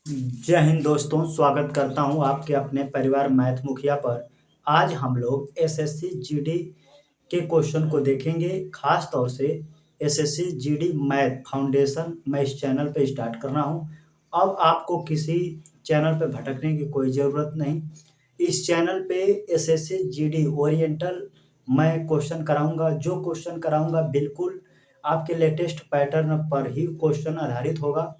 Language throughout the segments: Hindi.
जय हिंद दोस्तों, स्वागत करता हूं आपके अपने परिवार मैथ मुखिया पर। आज हम लोग एसएससी जीडी के क्वेश्चन को देखेंगे। खास तौर से एसएससी जीडी मैथ फाउंडेशन मैं इस चैनल पे स्टार्ट कर रहा हूं। अब आपको किसी चैनल पे भटकने की कोई ज़रूरत नहीं। इस चैनल पे एसएससी जीडी ओरिएंटल मैं क्वेश्चन कराऊंगा। जो क्वेश्चन कराऊंगा बिल्कुल आपके लेटेस्ट पैटर्न पर ही क्वेश्चन आधारित होगा।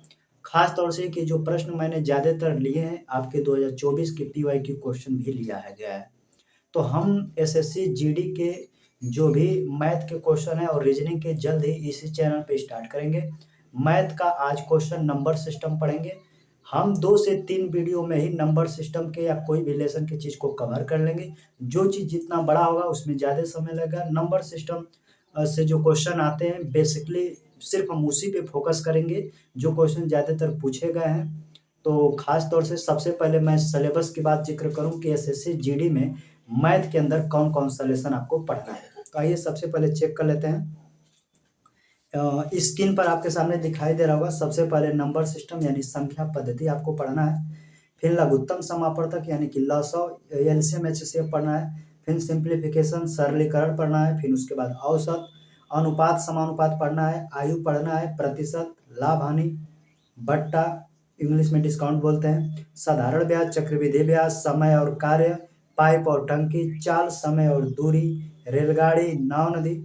खास तौर से कि जो प्रश्न मैंने ज़्यादातर लिए हैं आपके 2024 के पीवाईक्यू क्वेश्चन भी लिया है गया है। तो हम एसएससी जीडी के जो भी मैथ के क्वेश्चन है और रीजनिंग के जल्द ही इसी चैनल पे स्टार्ट करेंगे। मैथ का आज क्वेश्चन नंबर सिस्टम पढ़ेंगे। हम 2 से 3 वीडियो में ही नंबर सिस्टम के या कोई भी लेसन की चीज़ को कवर कर लेंगे। जो चीज़ जितना बड़ा होगा उसमें ज़्यादा समय लगेगा। नंबर सिस्टम से जो क्वेश्चन आते हैं बेसिकली सिर्फ हम उसी पे फोकस करेंगे जो क्वेश्चन ज़्यादातर पूछे गए हैं। तो खास तौर से सबसे पहले मैं सिलेबस की बात ज़िक्र करूँ कि एसएससी जीडी में मैथ के अंदर कौन-कौन सा लेसन आपको पढ़ना है। तो आइए सबसे पहले चेक कर लेते हैं। स्क्रीन पर आपके सामने दिखाई दे रहा होगा। सबसे पहले नंबर सिस्टम यानी संख्या पद्धति आपको पढ़ना है। फिर लघुत्तम समापवर्तक यानी कि लसव, एलसीएम, एचसीएफ पढ़ना है। फिर सिंप्लीफिकेशन सरलीकरण पढ़ना है। फिर उसके बाद औसत, अनुपात समानुपात पढ़ना है। आयु पढ़ना है, प्रतिशत, लाभ हानि, बट्टा, इंग्लिश में डिस्काउंट बोलते हैं, साधारण ब्याज, चक्रवृद्धि ब्याज, समय और कार्य, पाइप और टंकी, चाल, समय और दूरी, रेलगाड़ी, नाव, नदी।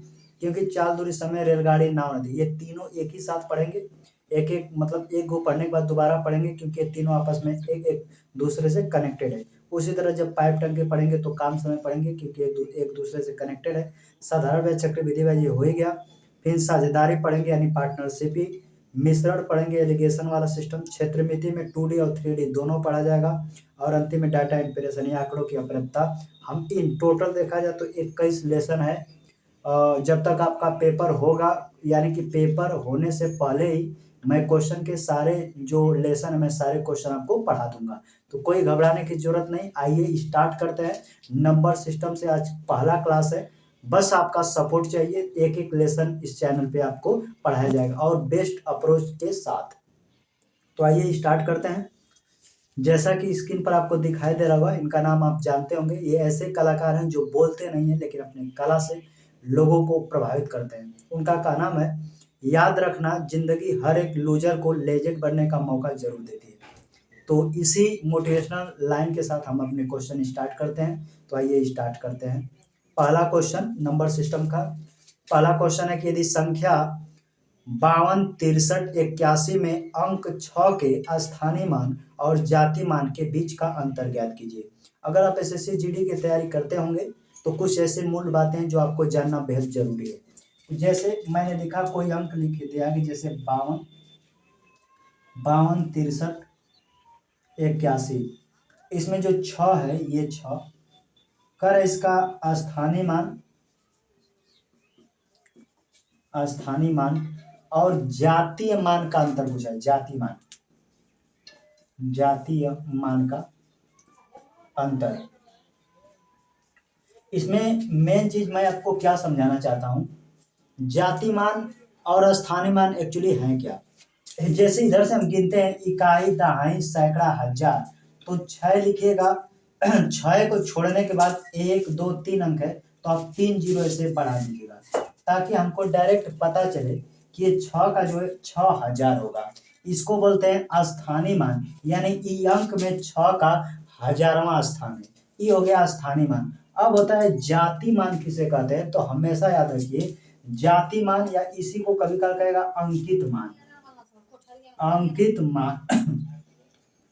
क्योंकि चाल, दूरी, समय, रेलगाड़ी, नाव, नदी ये तीनों एक ही साथ पढ़ेंगे। एक-एक मतलब एक को पढ़ने के बाद दोबारा पढ़ेंगे क्योंकि ये तीनों आपस में एक-एक दूसरे से कनेक्टेड है। उसी तरह जब पाइप टंकी पढ़ेंगे तो काम समय पढ़ेंगे क्योंकि एक दूसरे से कनेक्टेड है। साधारण ब्याज, चक्रवृद्धि ब्याज ये हो ही गया। फिर साझेदारी पढ़ेंगे यानी पार्टनरशिप, मिश्रण पढ़ेंगे एलिगेशन वाला सिस्टम, क्षेत्रमिति में 2D और 3D दोनों पढ़ा जाएगा और अंतिम में डाटा इंप्रेशन या आंकड़ों की अपरता। हम इन टोटल देखा जाए तो 21 लेसन है। जब तक आपका पेपर होगा यानी कि पेपर होने से पहले ही मैं क्वेश्चन के सारे जो लेसन है मैं सारे क्वेश्चन आपको पढ़ा दूंगा। तो कोई घबराने की जरूरत नहीं। आइए स्टार्ट करते हैं। नंबर सिस्टम से आज पहला क्लास है। बस आपका सपोर्ट चाहिए। एक-एक लेसन इस चैनल पे आपको पढ़ाया जाएगा और बेस्ट अप्रोच के साथ। तो आइए स्टार्ट करते हैं। जैसा कि स्क्रीन पर आपको दिखाई दे रहा होगा, इनका नाम आप जानते होंगे। ये ऐसे कलाकार हैं जो बोलते नहीं हैं लेकिन अपनी कला से लोगों को प्रभावित करते हैं। उनका का नाम है, याद रखना जिंदगी हर एक लूजर को लेजेंड बनने का मौका जरूर देती है। तो इसी मोटिवेशनल लाइन के साथ हम अपने क्वेश्चन स्टार्ट करते हैं। तो आइए स्टार्ट करते हैं। पहला क्वेश्चन नंबर सिस्टम का पहला क्वेश्चन है कि यदि संख्या 52, 63, 81 में अंक 6 के स्थानीय मान और जाति मान के बीच का अंतर ज्ञात कीजिए। अगर आप एसएससी जीडी की तैयारी करते होंगे तो कुछ ऐसे मूल बातें हैं जो आपको जानना बेहद जरूरी है। जैसे मैंने लिखा कोई अंक लिख दिया कि जैसे 52, 63, 81, इसमें जो 6 है ये 6 कर इसका स्थानीय मान और जातीय मान का अंतर पूछा है। जातीय मान का अंतर। इसमें मेन चीज मैं आपको क्या समझाना चाहता हूं, जाति मान और स्थानीय मान एक्चुअली हैं क्या। जैसे इधर से हम गिनते हैं इकाई, दहाई, सैकड़ा, हजार, तो 6 लिखिएगा। 6 को छोड़ने के बाद 1, 2, 3 अंक है तो आप 3 जीरो ऐसे बढ़ा दीजिएगा ताकि हमको डायरेक्ट पता चले कि ये 6 का जो है 6000 होगा। इसको बोलते हैं स्थानीय मान, यानी ई अंक में 6 का 1000वां स्थान है। ये हो गया स्थानीय मान। अब होता है जाति मान किसे कहते हैं, तो हमेशा याद रखिए जाति मान या इसी को कभी कभी कहेगा अंकित मान।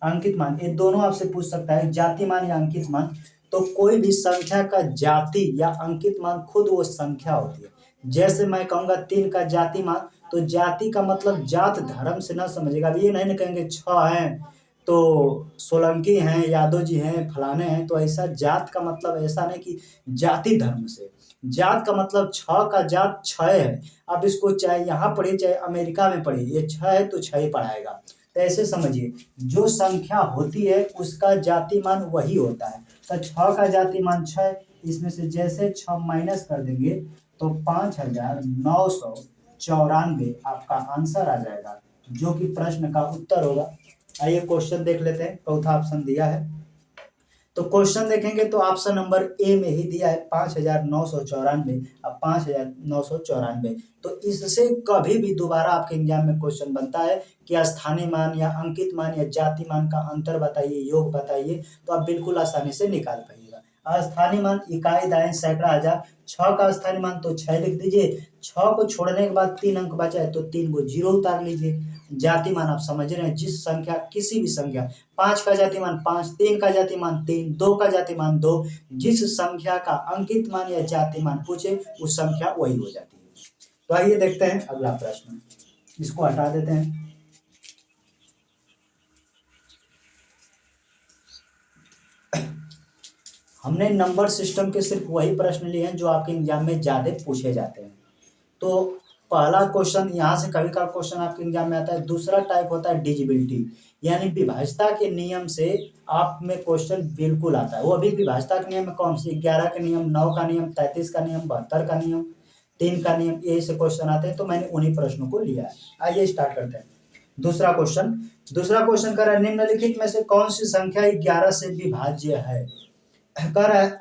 अंकित मान ये दोनों आपसे पूछ सकता है, जाति मान या अंकित मान। तो कोई भी संख्या का जाति या अंकित मान खुद वो संख्या होती है। जैसे मैं कहूंगा 3 का जाति मान, तो जाति का मतलब जात धर्म से ना समझेगा। अब ये नहीं कहेंगे 6 हैं तो सोलंकी हैं, यादव जी हैं, फलाने हैं। तो ऐसा जात का मतलब ऐसा नहीं कि जाति धर्म से। जात का मतलब 6 का जात 6 है। अब इसको चाहे यहाँ पढ़िए चाहे अमेरिका में पढ़िए, ये 6 है तो 6 ही पढ़ाएगा। तो ऐसे समझिए जो संख्या होती है उसका जाति मान वही होता है। तो 6 का जाति मान 6, इसमें से जैसे 6 माइनस कर देंगे तो 5994 आपका आंसर आ जाएगा, जो कि प्रश्न का उत्तर होगा। आइए क्वेश्चन देख लेते हैं, चौथा ऑप्शन दिया है। तो क्वेश्चन देखेंगे तो ऑप्शन नंबर ए में ही दिया है 5,994। अब 5,994, तो इससे कभी भी दोबारा आपके एग्जाम में क्वेश्चन बनता है कि स्थानीय मान या अंकित मान या जाति मान का अंतर बताइए, योग बताइए, तो आप बिल्कुल आसानी से निकाल पाइएगा। स्थानीय मान इकाई, दाएं, सैकड़ा, हजार। 6 का स्थानीय मान तो 6 लिख दीजिए। 6 को छोड़ने के बाद 3 अंक बचा है तो 3 को 0 उतार लीजिए। जाति मान आप समझ रहे हैं, जिस संख्या, किसी भी संख्या, 5 का जाति मान 5, 3 का जाति मान 3, 2 का जाति मान 2, जिस संख्या का अंकित मान या जाति मान पूछे उस संख्या वही हो जाती है। तो आइए देखते हैं अगला प्रश्न, इसको हटा देते हैं। हमने नंबर सिस्टम के सिर्फ वही प्रश्न लिए हैं जो आपके एग्जाम में ज्यादा पूछे जाते हैं। तो पहला क्वेश्चन यहाँ से कभी का क्वेश्चन आपके एग्जाम में आता है। दूसरा टाइप होता है डिजिबिलिटी, यानी विभाज्यता के नियम से आप में क्वेश्चन बिल्कुल आता है। वो अभी विभाज्यता के नियम में कौन से? 11 का नियम, 9 का नियम, 33 का नियम, 72 का नियम, 3 का नियम, यही से क्वेश्चन आते हैं। तो मैंने उन्हीं प्रश्नों को लिया है। आइए स्टार्ट करते हैं। दूसरा क्वेश्चन कर रहा है, निम्नलिखित में से कौन सी संख्या 11 से विभाज्य है? कह रहा है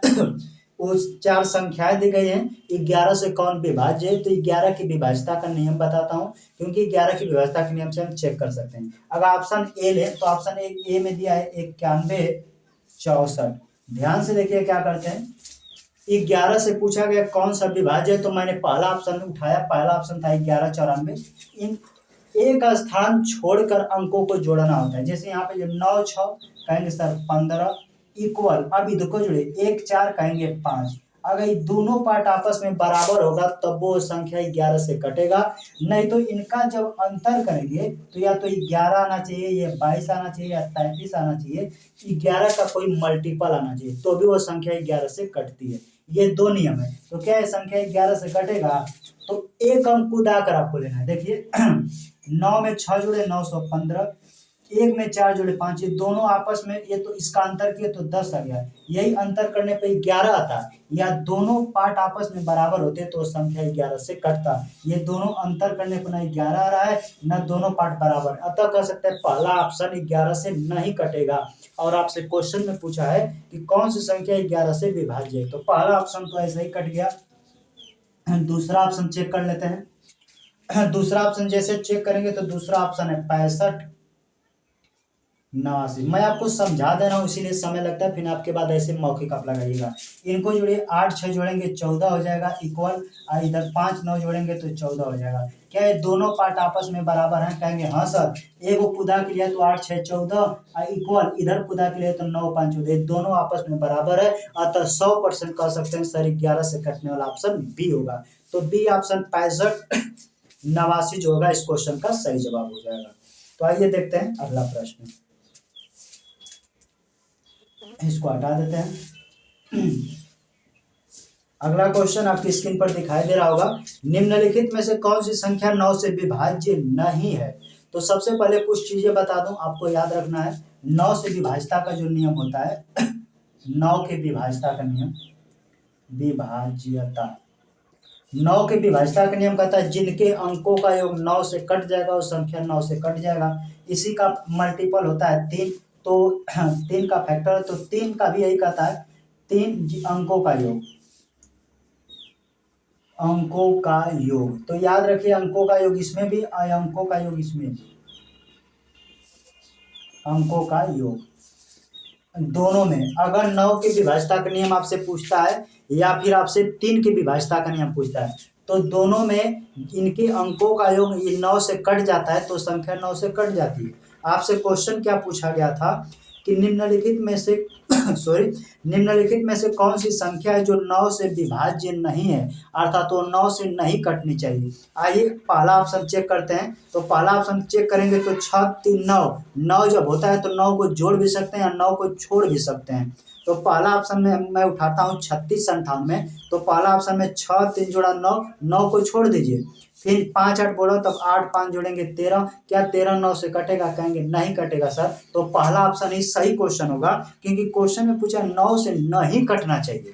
उस 4 संख्याएं दी गई हैं, 11 से कौन विभाज्य है? तो 11 की विभाज्यता का नियम बताता हूं, क्योंकि 11 की विभाज्यता के नियम से हम चेक कर सकते हैं। अगर ऑप्शन ए ले तो ऑप्शन ए में दिया है 91, 64। ध्यान से देखिए क्या करते हैं। 11 से पूछा गया कौन सा विभाज्य है, तो मैंने पहला ऑप्शन उठाया। पहला ऑप्शन था 11, 94। इन एक स्थान छोड़कर अंकों को जोड़ना होता है। जैसे यहाँ पे जो 9, 6 कहेंगे सर 15 इक्वल, अब इधर को जुड़े 1, 4 कहेंगे 5। अगर ये दोनों पार्ट आपस में बराबर होगा तब वो संख्या 11 से कटेगा, नहीं तो इनका जब अंतर करेंगे तो या तो 11 आना चाहिए, या 22 आना चाहिए, या 33 आना चाहिए, 11 का कोई मल्टीपल आना चाहिए, तो भी वो संख्या 11 से कटती है। ये 2 नियम है। तो क्या है, संख्या 11 से कटेगा तो एक अंक कूदा कर आपको लेना है। देखिए 9 में 6 जुड़े 915, 1 में 4 जुड़े 5, ये दोनों आपस में, ये तो इसका अंतर किए तो 10 आ गया। यही अंतर करने पे 11 आता, या दोनों पार्ट आपस में बराबर होते तो संख्या 11 से कटता। ये दोनों अंतर करने पर ना 11 आ रहा है ना दोनों पार्ट बराबर, अतः कह सकते हैं पहला ऑप्शन 11 से नहीं कटेगा। और आपसे क्वेश्चन में पूछा है कि कौन सी संख्या 11 से विभाज्य है, तो पहला ऑप्शन तो ऐसे ही कट गया। दूसरा ऑप्शन चेक कर लेते हैं। दूसरा ऑप्शन जैसे चेक करेंगे तो दूसरा ऑप्शन है 65, 89। मैं आपको समझा दे रहा हूँ इसीलिए समय लगता है, फिर आपके बाद ऐसे मौखिक आप लगाइएगा। इनको जोड़िए, 8, 6 जोड़ेंगे 14 हो जाएगा इक्वल, और इधर 5, 9 जोड़ेंगे तो 14 हो जाएगा। क्या ये दोनों पार्ट आपस में बराबर हैं? कहेंगे हाँ सर। एक वो कुदा के लिए तो 8, 6, 14 और इक्वल, इधर कुदा के लिए तो 9, 5, 14, दोनों आपस में बराबर है। अतः 100% कह सकते हैं सर 11 से कटने वाला ऑप्शन बी होगा। तो बी ऑप्शन 65, 89 जो होगा इस क्वेश्चन का सही जवाब हो जाएगा। तो आइए देखते हैं अगला प्रश्न, इसको हटा देते हैं। अगला क्वेश्चन आपकी स्क्रीन पर दिखाई दे रहा होगा, निम्नलिखित में से कौन सी संख्या 9 से विभाज्य नहीं है? तो सबसे पहले कुछ चीजें बता दूं, आपको याद रखना है। 9 से विभाज्यता का जो नियम होता है 9 के विभाज्यता का नियम, विभाज्यता 9 के विभाज्यता का नियम कहता है जिनके अंकों का योग 9 से कट जाएगा वो संख्या 9 से कट जाएगा। इसी का मल्टीपल होता है 3, तो 3 का फैक्टर, तो 3 का भी यही कहता है 3 अंकों का योग, अंकों का योग। तो याद रखिए अंकों का योग इसमें भी और अंकों का योग इसमें भी, अंकों का योग दोनों में। अगर 9 की विभाज्यता का नियम आपसे पूछता है या फिर आपसे 3 की विभाज्यता का नियम पूछता है, तो दोनों में इनके अंकों का योग 9 से कट जाता है तो संख्या 9 से कट जाती है। आपसे क्वेश्चन क्या पूछा गया था कि निम्नलिखित में से निम्नलिखित में से कौन सी संख्या है जो 9 से विभाज्य नहीं है, अर्थात तो 9 से नहीं कटनी चाहिए। आइए पहला ऑप्शन चेक करते हैं। तो पहला ऑप्शन चेक करेंगे तो 6, 3, 9, 9 जब होता है तो 9 को जोड़ भी सकते हैं और 9 को छोड़ भी सकते हैं। तो पहला ऑप्शन में मैं उठाता हूँ 36, 98। तो पहला ऑप्शन में 6, 3 जोड़ा 9, 9 को छोड़ दीजिए, फिर 5, 8 बोलो तब 8, 5 जोड़ेंगे 13। क्या 13 9 से कटेगा? कहेंगे नहीं कटेगा सर। तो पहला ऑप्शन ही सही क्वेश्चन होगा, क्योंकि क्वेश्चन में पूछा 9 से नहीं कटना चाहिए।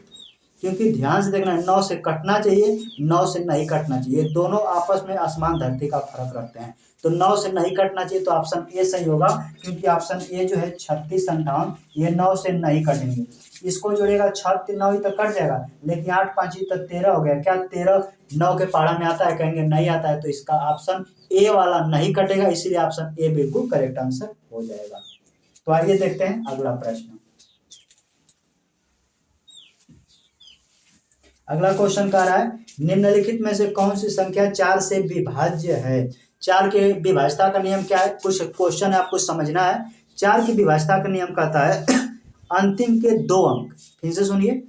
क्योंकि ध्यान से देखना, 9 से कटना चाहिए, 9 से नहीं कटना चाहिए, दोनों आपस में आसमान धरती का फर्क रखते हैं। तो 9 से नहीं कटना चाहिए, तो ऑप्शन ए सही होगा, क्योंकि ऑप्शन ए जो है 36 58 ये 9 से नहीं कटेंगे। इसको जोड़ेगा 6 9 ही तो कट जाएगा, लेकिन 8 5 ही तो 13 हो गया। क्या 13 9 के पहाड़ा में आता है? कहेंगे नहीं आता है, तो इसका ऑप्शन ए वाला नहीं कटेगा, इसीलिए ऑप्शन ए बिल्कुल करेक्ट आंसर हो जाएगा। तो आइए देखते हैं अगला प्रश्न। अगला क्वेश्चन कह रहा है, निम्नलिखित में से कौन सी संख्या 4 से विभाज्य है? 4 के विभाज्यता का नियम क्या है? कुछ क्वेश्चन है, आपको समझना है। 4 की विभाज्यता का नियम कहता है अंतिम के 2 अंक, फिर से सुनिए,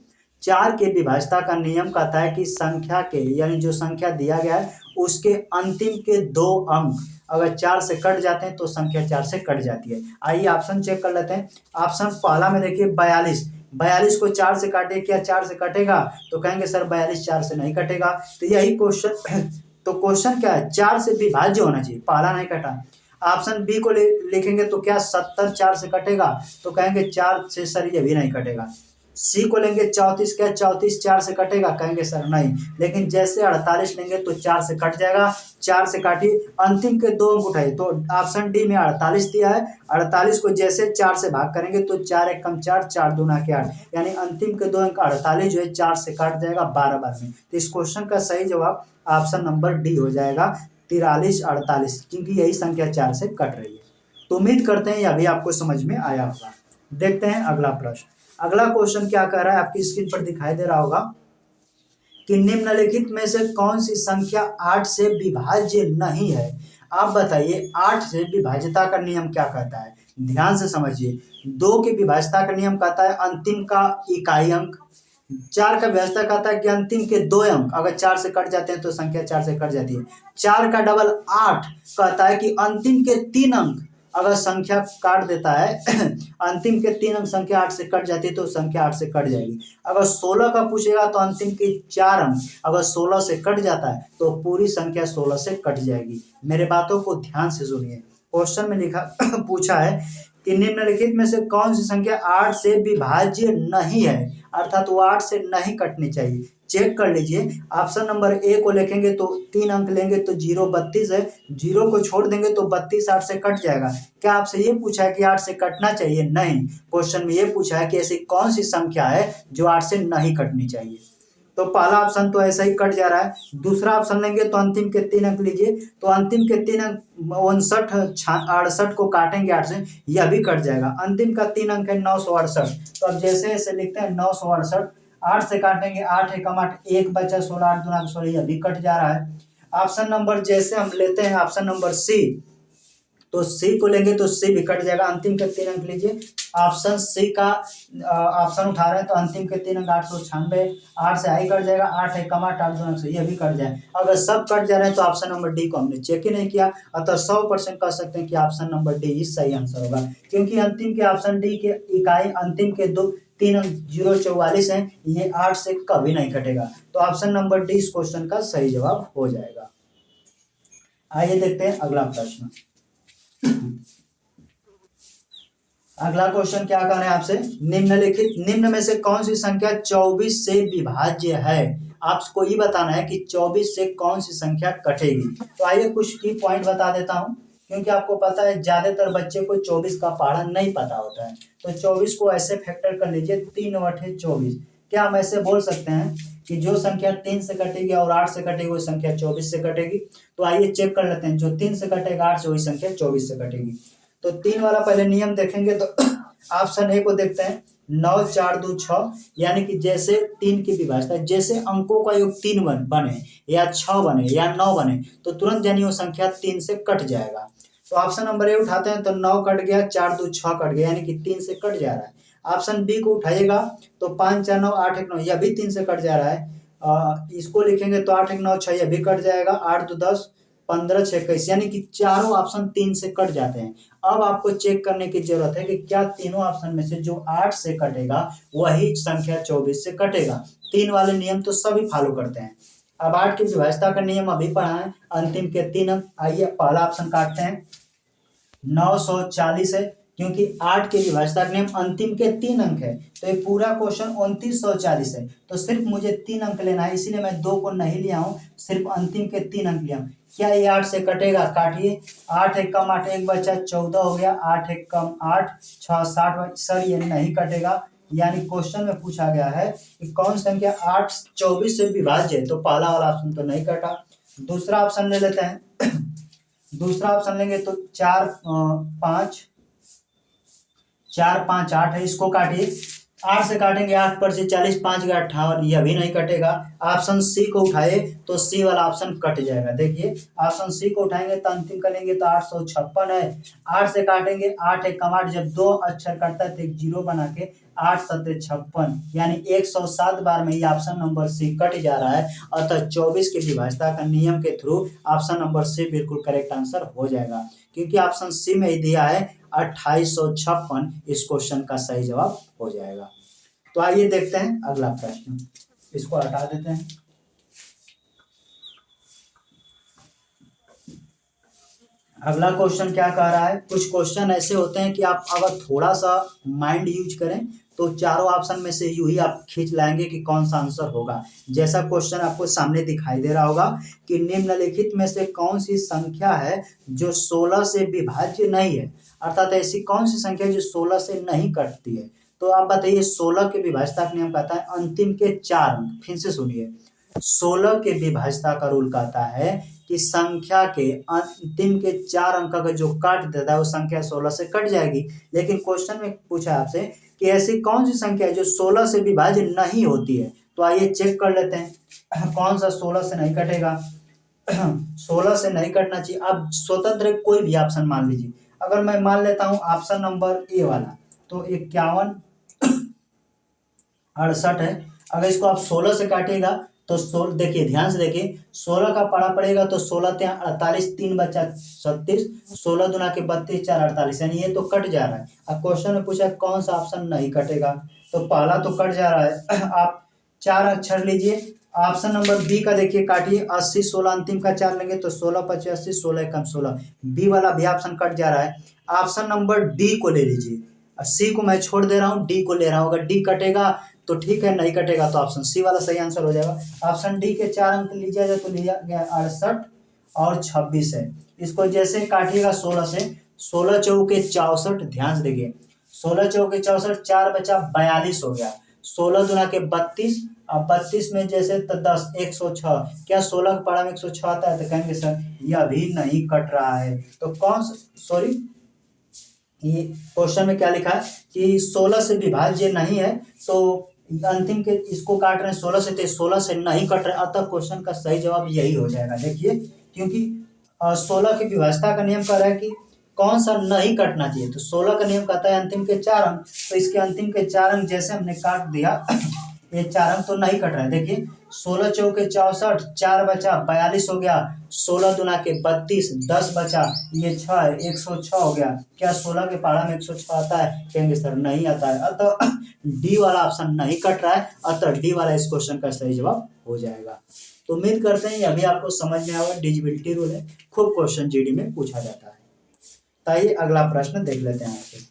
4 के विभाज्यता का नियम कहता है कि संख्या के, यानी जो संख्या दिया गया है उसके अंतिम के 2 अंक अगर 4 से कट जाते हैं तो संख्या 4 से कट जाती है। आइए ऑप्शन चेक कर लेते हैं। ऑप्शन पहला में देखिए 42, 42 को 4 से काटे, क्या 4 से कटेगा? तो कहेंगे सर 42 4 से नहीं कटेगा। तो यही क्वेश्चन तो क्वेश्चन क्या है? 4 से विभाज्य होना चाहिए, पहला नहीं कटा। ऑप्शन बी को लिखेंगे तो क्या 70 4 से कटेगा? तो कहेंगे 4 से सर ये भी नहीं कटेगा। सी को लेंगे 34, क्या 34 4 से कटेगा? कहेंगे सर नहीं। लेकिन जैसे 48 लेंगे तो 4 से कट जाएगा, 4 से काटिए, अंतिम के 2 अंक उठाइए, तो ऑप्शन डी में 48 दिया है। 48 को जैसे 4 से भाग करेंगे तो 4 1 कम 4, 4 दूना के 8, यानी अंतिम के 2 अंक 48 जो है 4 से काट जाएगा 12 बार में। तो इस क्वेश्चन का सही जवाब ऑप्शन नंबर डी हो जाएगा, 43 48, क्योंकि यही संख्या 4 से कट रही है। तो उम्मीद करते हैं यह भी आपको समझ में आया होगा। देखते हैं अगला प्रश्न। अगला क्वेश्चन क्या कह रहा है, आपकी स्क्रीन पर दिखाई दे रहा होगा कि निम्नलिखित में से कौन सी संख्या 8 से विभाज्य नहीं है? आप बताइए 8 से विभाज्यता का नियम क्या कहता है? ध्यान से समझिए। 2 की विभाज्यता का नियम कहता है अंतिम का इकाई अंक। 4 का विभाज्यता कहता है कि अंतिम के 2 अंक अगर 4 से कट जाते हैं तो संख्या 4 से कट जाती है। 4 का डबल 8 कहता है कि अंतिम के 3 अंक अगर संख्या काट देता है अंतिम के 3 अंक संख्या 8 से कट जाती है तो संख्या 8 से कट जाएगी। अगर 16 का पूछेगा तो अंतिम के 4 अंक अगर 16 से कट जाता है तो पूरी संख्या 16 से कट जाएगी। मेरे बातों को ध्यान से सुनिए। क्वेश्चन में लिखा पूछा है कि निम्नलिखित में से कौन सी संख्या 8 से विभाज्य नहीं है, अर्थात वो 8 से नहीं कटनी चाहिए। चेक कर लीजिए। ऑप्शन नंबर ए को लिखेंगे तो 3 अंक लेंगे तो 0 32 है, 0 को छोड़ देंगे तो 32 8 से कट जाएगा। क्या आपसे ये पूछा है कि 8 से कटना चाहिए? नहीं, क्वेश्चन में ये पूछा है कि ऐसी कौन सी संख्या है जो 8 से नहीं कटनी चाहिए। तो पहला ऑप्शन तो ऐसा ही कट जा रहा है। दूसरा ऑप्शन लेंगे तो अंतिम के 3 अंक लीजिए, तो अंतिम के 3 अंक 59 68 को काटेंगे 8 से, यह भी कट जाएगा। अंतिम का 3 अंक है 968, तो अब जैसे ऐसे लिखते हैं 968, 8 से काटेंगे 8 एकम 8, 1 बचा 16, 8 दूना 16, यह भी कट जा रहा है। ऑप्शन नंबर जैसे हम लेते हैं ऑप्शन नंबर सी, तो सी को लेंगे तो सी भी कट जाएगा। अंतिम के 3 अंक लीजिए, ऑप्शन सी का ऑप्शन उठा रहे हैं तो अंतिम के 3 अंक 896, 8 से आई कट जाएगा, 8 एकम 8, 8 दूना 16, यह भी कट जाए। अगर सब कट जा रहे हैं तो ऑप्शन नंबर डी को हमने चेक ही नहीं किया, अतः 100% कह सकते हैं कि ऑप्शन नंबर डी ही सही आंसर होगा, क्योंकि अंतिम के ऑप्शन डी के इकाई अंतिम के 3 अंक 044 है, ये 8 से कभी नहीं कटेगा। तो ऑप्शन नंबर डी इस क्वेश्चन का सही जवाब हो जाएगा। आइए देखते हैं अगला प्रश्न। अगला क्वेश्चन क्या कर रहे हैं आपसे, निम्न में से कौन सी संख्या 24 से विभाज्य है? आपको ये बताना है कि 24 से कौन सी संख्या कटेगी। तो आइए कुछ की पॉइंट बता देता हूं, क्योंकि आपको पता है ज्यादातर बच्चे को 24 का पहाड़ा नहीं पता होता है। तो 24 को ऐसे फैक्टर कर लीजिए 3/24। क्या हम ऐसे बोल सकते हैं कि जो संख्या 3 से कटेगी और 8 से कटेगी वो संख्या 24 से कटेगी? तो आइए चेक कर लेते हैं, जो 3 से कटेगा 8 से वही संख्या 24 से कटेगी। तो 3 वाला पहले नियम देखेंगे तो ऑप्शन ए को देखते हैं, 9 4 2 6, यानी कि जैसे 3 की विभाज्यता, जैसे अंकों का योग 3 बने या 6 बने या 9 बने तो तुरंत जानिए वो संख्या 3 से कट जाएगा। तो ऑप्शन नंबर ए उठाते हैं तो 9 कट गया, 4 2 6 कट गया, यानी कि 3 से कट जा रहा है। ऑप्शन बी को उठाइएगा तो 5 4 9 8 1 9, यह भी 3 से कट जा रहा है। इसको लिखेंगे तो 8 1 9 6, यह भी कट जाएगा। 8 2 10, 15 6 21, यानी कि चारों ऑप्शन 3 से कट जाते हैं। अब आपको चेक करने की जरूरत है कि क्या तीनों ऑप्शन में से जो 8 से कटेगा वही संख्या 24 से कटेगा। 3 वाले नियम तो सभी फॉलो करते हैं। अब 8 की विभाज्यता का नियम अभी पढ़ा है, अंतिम के 3 अंक। आइए पहला ऑप्शन काटते हैं, 940 है, क्योंकि 8 के विभाज्यता का नियम अंतिम के 3 अंक है, तो ये पूरा क्वेश्चन 2940 है, तो सिर्फ मुझे 3 अंक लेना है, इसीलिए मैं 2 को नहीं लिया हूँ, सिर्फ अंतिम के 3 अंक लिया हूँ। क्या ये 8 से कटेगा? काटिए, 8 एक कम 8 एक बचा 14 हो गया, 8 एक कम 8 6 60। सर ये नहीं कटेगा, यानी क्वेश्चन में पूछा गया है कि कौन संख्या 8 24 से विभाज्य है, तो पहला वाला ऑप्शन तो नहीं कटा। दूसरा ऑप्शन ले लेते हैं। दूसरा ऑप्शन लेंगे तो 4 5 8 है, इसको काटिए, 8 से काटेंगे 8 पर से 40 5 गया 58, यह भी नहीं कटेगा। ऑप्शन सी को उठाए तो सी वाला ऑप्शन कट जाएगा। देखिए ऑप्शन सी को उठाएंगे तो अंतिम करेंगे तो 856 है, 8 से काटेंगे 8 एक कम 8, जब 2 अक्षर कटता है तो एक जीरो बना के 8 7 56, यानी 107 बार में ये ऑप्शन नंबर सी कट जा रहा है। अतः 24 के विभाज्यता का नियम के थ्रू ऑप्शन नंबर सी बिल्कुल करेक्ट आंसर हो जाएगा, क्योंकि ऑप्शन सी में ही दिया है 2856 इस क्वेश्चन का सही जवाब हो जाएगा। तो आइए देखते हैं अगला प्रश्न, इसको हटा देते हैं। अगला क्वेश्चन क्या कह रहा है? कुछ क्वेश्चन ऐसे होते हैं कि आप अगर थोड़ा सा माइंड यूज करें तो चारों ऑप्शन में से यूं ही आप खींच लाएंगे कि कौन सा आंसर होगा। जैसा क्वेश्चन आपको सामने दिखाई दे रहा होगा कि निम्नलिखित में से कौन सी संख्या है जो 16 से विभाज्य नहीं है, अर्थात ऐसी कौन सी संख्या जो 16 से नहीं कटती है। तो आप बताइए, 16 के विभाज्यता का नियम कहता है अंतिम के 4 अंक। फिर से सुनिए, 16 के विभाज्यता का रूल कहता है कि संख्या के अंतिम के 4 अंक का जो काट देता है वो संख्या 16 से कट जाएगी। लेकिन क्वेश्चन में पूछा है आपसे कि ऐसी कौन सी संख्या है जो 16 से विभाज्य नहीं होती है। तो आइए चेक कर लेते हैं कौन सा 16 से नहीं कटेगा। 16 से नहीं कटना चाहिए। अब स्वतंत्र कोई भी ऑप्शन मान लीजिए, अगर मैं मान लेता हूं ऑप्शन नंबर ए वाला, तो 51 68 है। अगर इसको आप 16 से काटिएगा तो 16, देखिए ध्यान से देखिए, 16 का पारा पड़ेगा तो 16 ત્યાં 48, 3 बचा 36, 16 दूना के 32 4 48, यानी ये तो कट जा रहा है। अब क्वेश्चन में पूछा कौन सा ऑप्शन नहीं कटेगा, तो पहला तो कट जा रहा है। आप 4 अक्षर लीजिए, ऑप्शन नंबर बी का देखिए, काटिए 80 16 अंतिम का 4 लेंगे तो 16 5 80, 16 कम 16, बी वाला भी ऑप्शन कट जा रहा है। ऑप्शन नंबर डी को ले लीजिए, सी को मैं छोड़ दे रहा हूँ, डी को ले रहा हूँ। अगर डी कटेगा तो ठीक है, नहीं कटेगा तो ऑप्शन सी वाला सही आंसर हो जाएगा। ऑप्शन डी के 4 अंक लीजिए जाए तो लिया गया 68 और 26 है। इसको जैसे काटिएगा 16 से, 16 चौके 64, ध्यान से देखिए 16 चौके 64, 4 बचा 42 हो गया, 16 दूना के 32, अब 32 में जैसे तो 10 106, क्या 16 के पारा में 106 आता है? तो कहेंगे सर यह भी नहीं कट रहा है। तो कौन, सॉरी, ये क्वेश्चन में क्या लिखा है कि 16 से विभाज्य नहीं है, तो अंतिम के इसको काट रहे हैं 16 से, तो 16 से नहीं कट रहे, अतः क्वेश्चन का सही जवाब यही हो जाएगा। देखिए क्योंकि 16 की विभाज्यता का नियम कह रहा है कि कौन सा नहीं कटना चाहिए, तो 16 का नियम कहता है अंतिम के 4 अंक, तो इसके अंतिम के 4 अंक जैसे हमने काट दिया ये 4 अंक तो नहीं कट रहे हैं। देखिए 16 चौके 64, 4 बचा 42 हो गया, 16 दूना के 32, 10 बचा ये 6 106 हो गया। क्या 16 के पारा में 106 आता है? कहेंगे सर नहीं आता है, अतः डी वाला ऑप्शन नहीं कट रहा है, अतः डी वाला इस क्वेश्चन का सही जवाब हो जाएगा। तो उम्मीद करते हैं अभी आपको समझ में आया। डिविजिबिलिटी रूल है, खूब क्वेश्चन जीडी में पूछा जाता है। आइए अगला प्रश्न देख लेते हैं आपसे।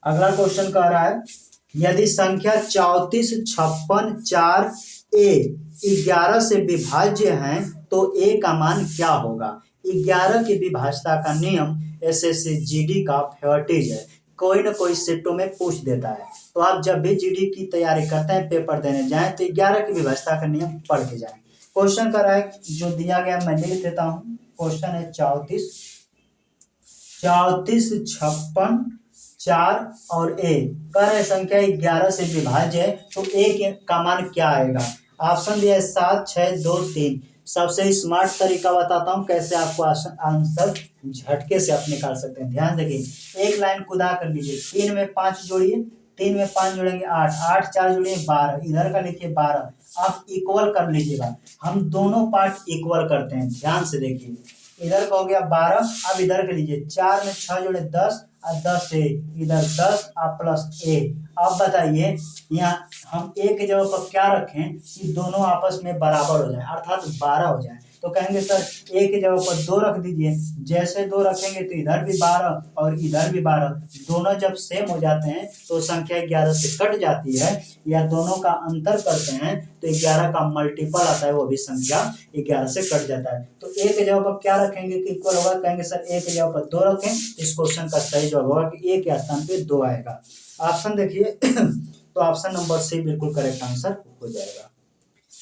अगला क्वेश्चन कह रहा है, यदि संख्या 34 56 4 ए 11 से विभाज्य हैं तो ए का मान क्या होगा? 11 की विभाज्यता का नियम एसएससी जीडी का फेवरेटिज है, कोई ना कोई सेटों में पूछ देता है। तो आप जब भी जीडी की तैयारी करते हैं, पेपर देने जाएं, तो 11 की विभाज्यता का नियम पढ़ के जाएं। क्वेश्चन कर रहा है जो दिया गया मैं लिख देता हूँ। क्वेश्चन है 34 56 4 और ए कह रहे संख्या 11 से विभाज्य है, तो ए का मान क्या आएगा? ऑप्शन दिया है 7 6 2 3। सबसे स्मार्ट तरीका बताता हूँ कैसे आपको आंसर झटके से आप निकाल सकते हैं। ध्यान देखिए, एक लाइन खुदा कर लीजिए, 3 में 5 जोड़िए, 3 में 5 जोड़ेंगे 8, 8 4 जोड़िए 12, इधर का लिखिए 12। आप इक्वल कर लीजिएगा, हम दोनों पार्ट इक्वल करते हैं। ध्यान से देखिए, इधर का हो गया 12, अब इधर के लीजिए, 4 में 6 जोड़े 10 और 10 ए, इधर 10 और प्लस ए। अब बताइए यहाँ हम ए के जगह पर क्या रखें कि दोनों आपस में बराबर हो जाए, अर्थात 12 हो जाए। तो कहेंगे सर ए की जगह पर 2 रख दीजिए। जैसे 2 रखेंगे तो इधर भी 12 और इधर भी 12, दोनों जब सेम हो जाते हैं तो संख्या 11 से कट जाती है, या दोनों का अंतर करते हैं तो 11 का मल्टीपल आता है, वो भी संख्या 11 से कट जाता है। तो ए की जगह पर क्या रखेंगे कि इक्वल होगा, कहेंगे सर ए की जगह पर 2 रखें। इस क्वेश्चन का सही जवाब होगा कि ए के स्थान पे 2 आएगा। ऑप्शन देखिए तो ऑप्शन नंबर सी बिल्कुल करेक्ट आंसर हो जाएगा।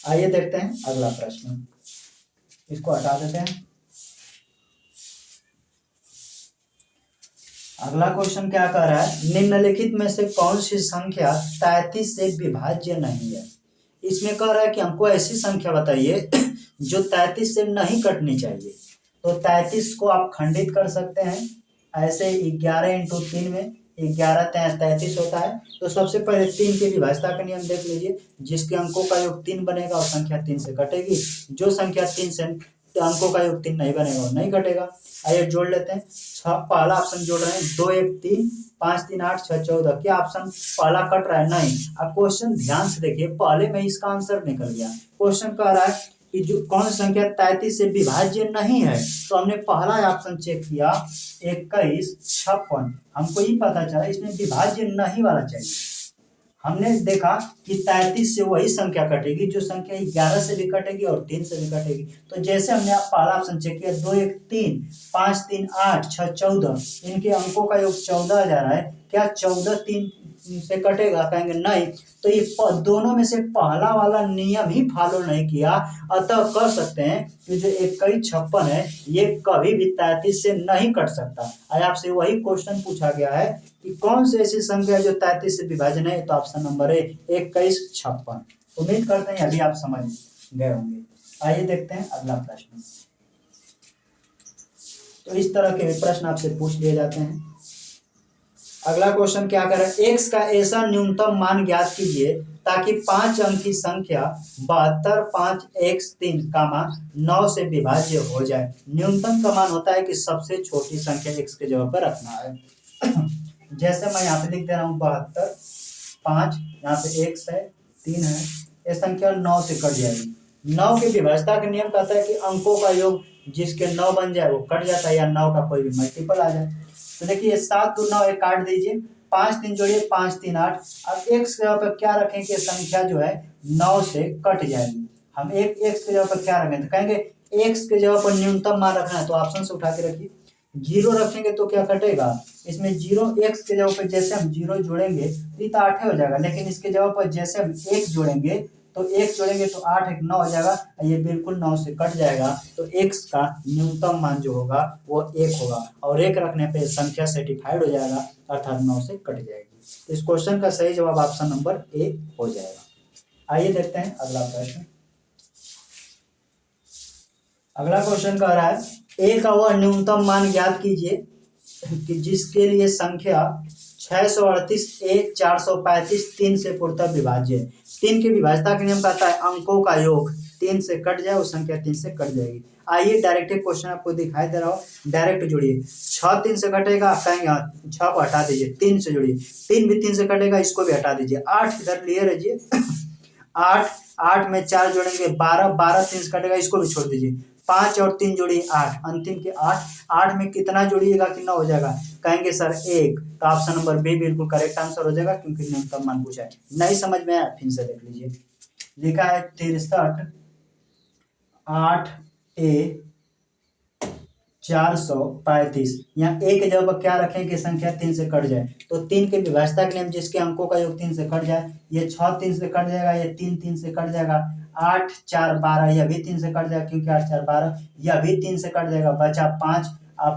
आइए देखते हैं अगला प्रश्न, इसको हटा देते हैं। अगला क्वेश्चन क्या कह रहा है, निम्नलिखित में से कौन सी संख्या 33 से विभाज्य नहीं है। इसमें कह रहा है कि हमको ऐसी संख्या बताइए जो 33 से नहीं कटनी चाहिए। तो 33 को आप खंडित कर सकते हैं, ऐसे 11 इंटू 3 में 11 33 होता है। तो सबसे पहले 3 की विभाज्यता का नियम देख लीजिए, जिसके अंकों का योग 3 बनेगा और संख्या 3 से कटेगी। जो संख्या 3 से अंकों का योग 3 नहीं बनेगा वो नहीं कटेगा। आइए जोड़ लेते हैं। पहला ऑप्शन जोड़ रहे हैं, 2 1 3 5 3 8 6 14। क्या ऑप्शन पहला कट रहा है? नहीं। अब क्वेश्चन ध्यान से देखिए, पहले में इसका आंसर निकल गया। क्वेश्चन कह रहा है कि जो कौन सी संख्या 33 से विभाज्य नहीं है, तो हमने पहला ऑप्शन चेक किया 21 56। हमको ये पता चला इसमें विभाज्य नहीं वाला चाहिए। हमने देखा कि 33 से वही संख्या कटेगी जो संख्या 11 से भी कटेगी और 3 से भी कटेगी। तो जैसे हमने पहला ऑप्शन चेक किया, 2 1 3 5 3 8 6 14, इनके अंकों का योग 14 आ जा रहा है। क्या 14 3 से कटेगा? कहेंगे नहीं। तो ये दोनों में से पहला वाला नियम ही फॉलो नहीं किया, अतः कह सकते हैं कि जो 21 56 है ये कभी भी 33 से नहीं कट सकता। आज आपसे वही क्वेश्चन पूछा गया है कि कौन सी ऐसी संख्या जो 33 से विभाजन है, तो ऑप्शन नंबर ए 21 56। उम्मीद करते हैं अभी आप समझ गए होंगे। आइए देखते हैं अगला प्रश्न। तो इस तरह के प्रश्न आपसे पूछ लिए जाते हैं। अगला क्वेश्चन क्या कर रहा है, x का ऐसा न्यूनतम मान ज्ञात कीजिए ताकि 5 अंक की संख्या 72 5 x 3 9 से विभाज्य हो जाए। न्यूनतम का मान होता है कि सबसे छोटी संख्या x के जगह पर रखना है। जैसे मैं यहाँ पे लिख दे रहा हूँ 72 5, यहाँ पे x है 3 है, ये संख्या 9 से कट जाएगी। 9 की विभाज्यता का नियम कहता है कि अंकों का योग जिसके 9 बन जाए वो कट जाता है, या 9 का कोई भी मल्टीपल आ जाए। तो देखिए 7 2 9 एक काट दीजिए, 5 3 जोड़िए 5 3 8। अब x के जगह पर क्या रखें कि संख्या जो है 9 से कट जाएगी। हम एक x के जगह पर क्या रखें, तो कहेंगे x के जगह पर न्यूनतम मान रखना है, तो ऑप्शन से उठा के रखिए। 0 रखेंगे तो क्या कटेगा, इसमें 0 x के जगह पर जैसे हम 0 जोड़ेंगे तो ये तो 8 हो जाएगा, लेकिन इसके जगह पर जैसे हम 1 जोड़ेंगे तो 1 जोड़ेंगे तो 8 1 9 हो जाएगा, ये बिल्कुल 9 से कट जाएगा। तो x का न्यूनतम मान जो होगा वो 1 होगा, और 1 रखने पे संख्या सर्टिफाइड हो जाएगा, अर्थात 9 से कट जाएगी। तो इस क्वेश्चन का सही जवाब ऑप्शन नंबर ए हो जाएगा। आइए देखते हैं अगला प्रश्न। अगला क्वेश्चन कह रहा है, ए का वह न्यूनतम मान ज्ञात कीजिए कि जिसके लिए संख्या 638 1 435 3 से पूर्णतः विभाज्य है। 3 की विभाज्यता के नियम कहता है अंकों का योग 3 से कट जाए, वो संख्या 3 से कट जाएगी। आइए डायरेक्ट क्वेश्चन आपको दिखाई दे रहा हो, डायरेक्ट जोड़िए। 6 3 से कटेगा, कहेंगे 6 को हटा दीजिए, 3 से जोड़िए, 3 भी 3 से कटेगा, इसको भी हटा दीजिए। 8 इधर लिए रहिए, 8 में 4 जोड़ेंगे 12, 12 3 से कटेगा, इसको भी छोड़ दीजिए। 5 और 3 जोड़िए 8, अंतिम के 8 में कितना जोड़िएगा कि 9 हो जाएगा, कहेंगे सर 1। तो ऑप्शन नंबर बी बिल्कुल करेक्ट आंसर हो जाएगा, क्योंकि न्यूनतम मान पूछा है। नहीं समझ में आया फिर से देख लीजिए। लिखा है 63 8 a 435। यहाँ ए के जगह पर क्या रखें कि संख्या 3 से कट जाए, तो 3 के विभाज्यता के नियम जिसके अंकों का योग 3 से कट जाए, ये 6 3 से कट जाएगा, ये 3 3 से कट जाएगा, 8 4 12, यह भी 3 से कट जाएगा क्योंकि 8 4 12, यह भी 3 से कट जाएगा, बचा 5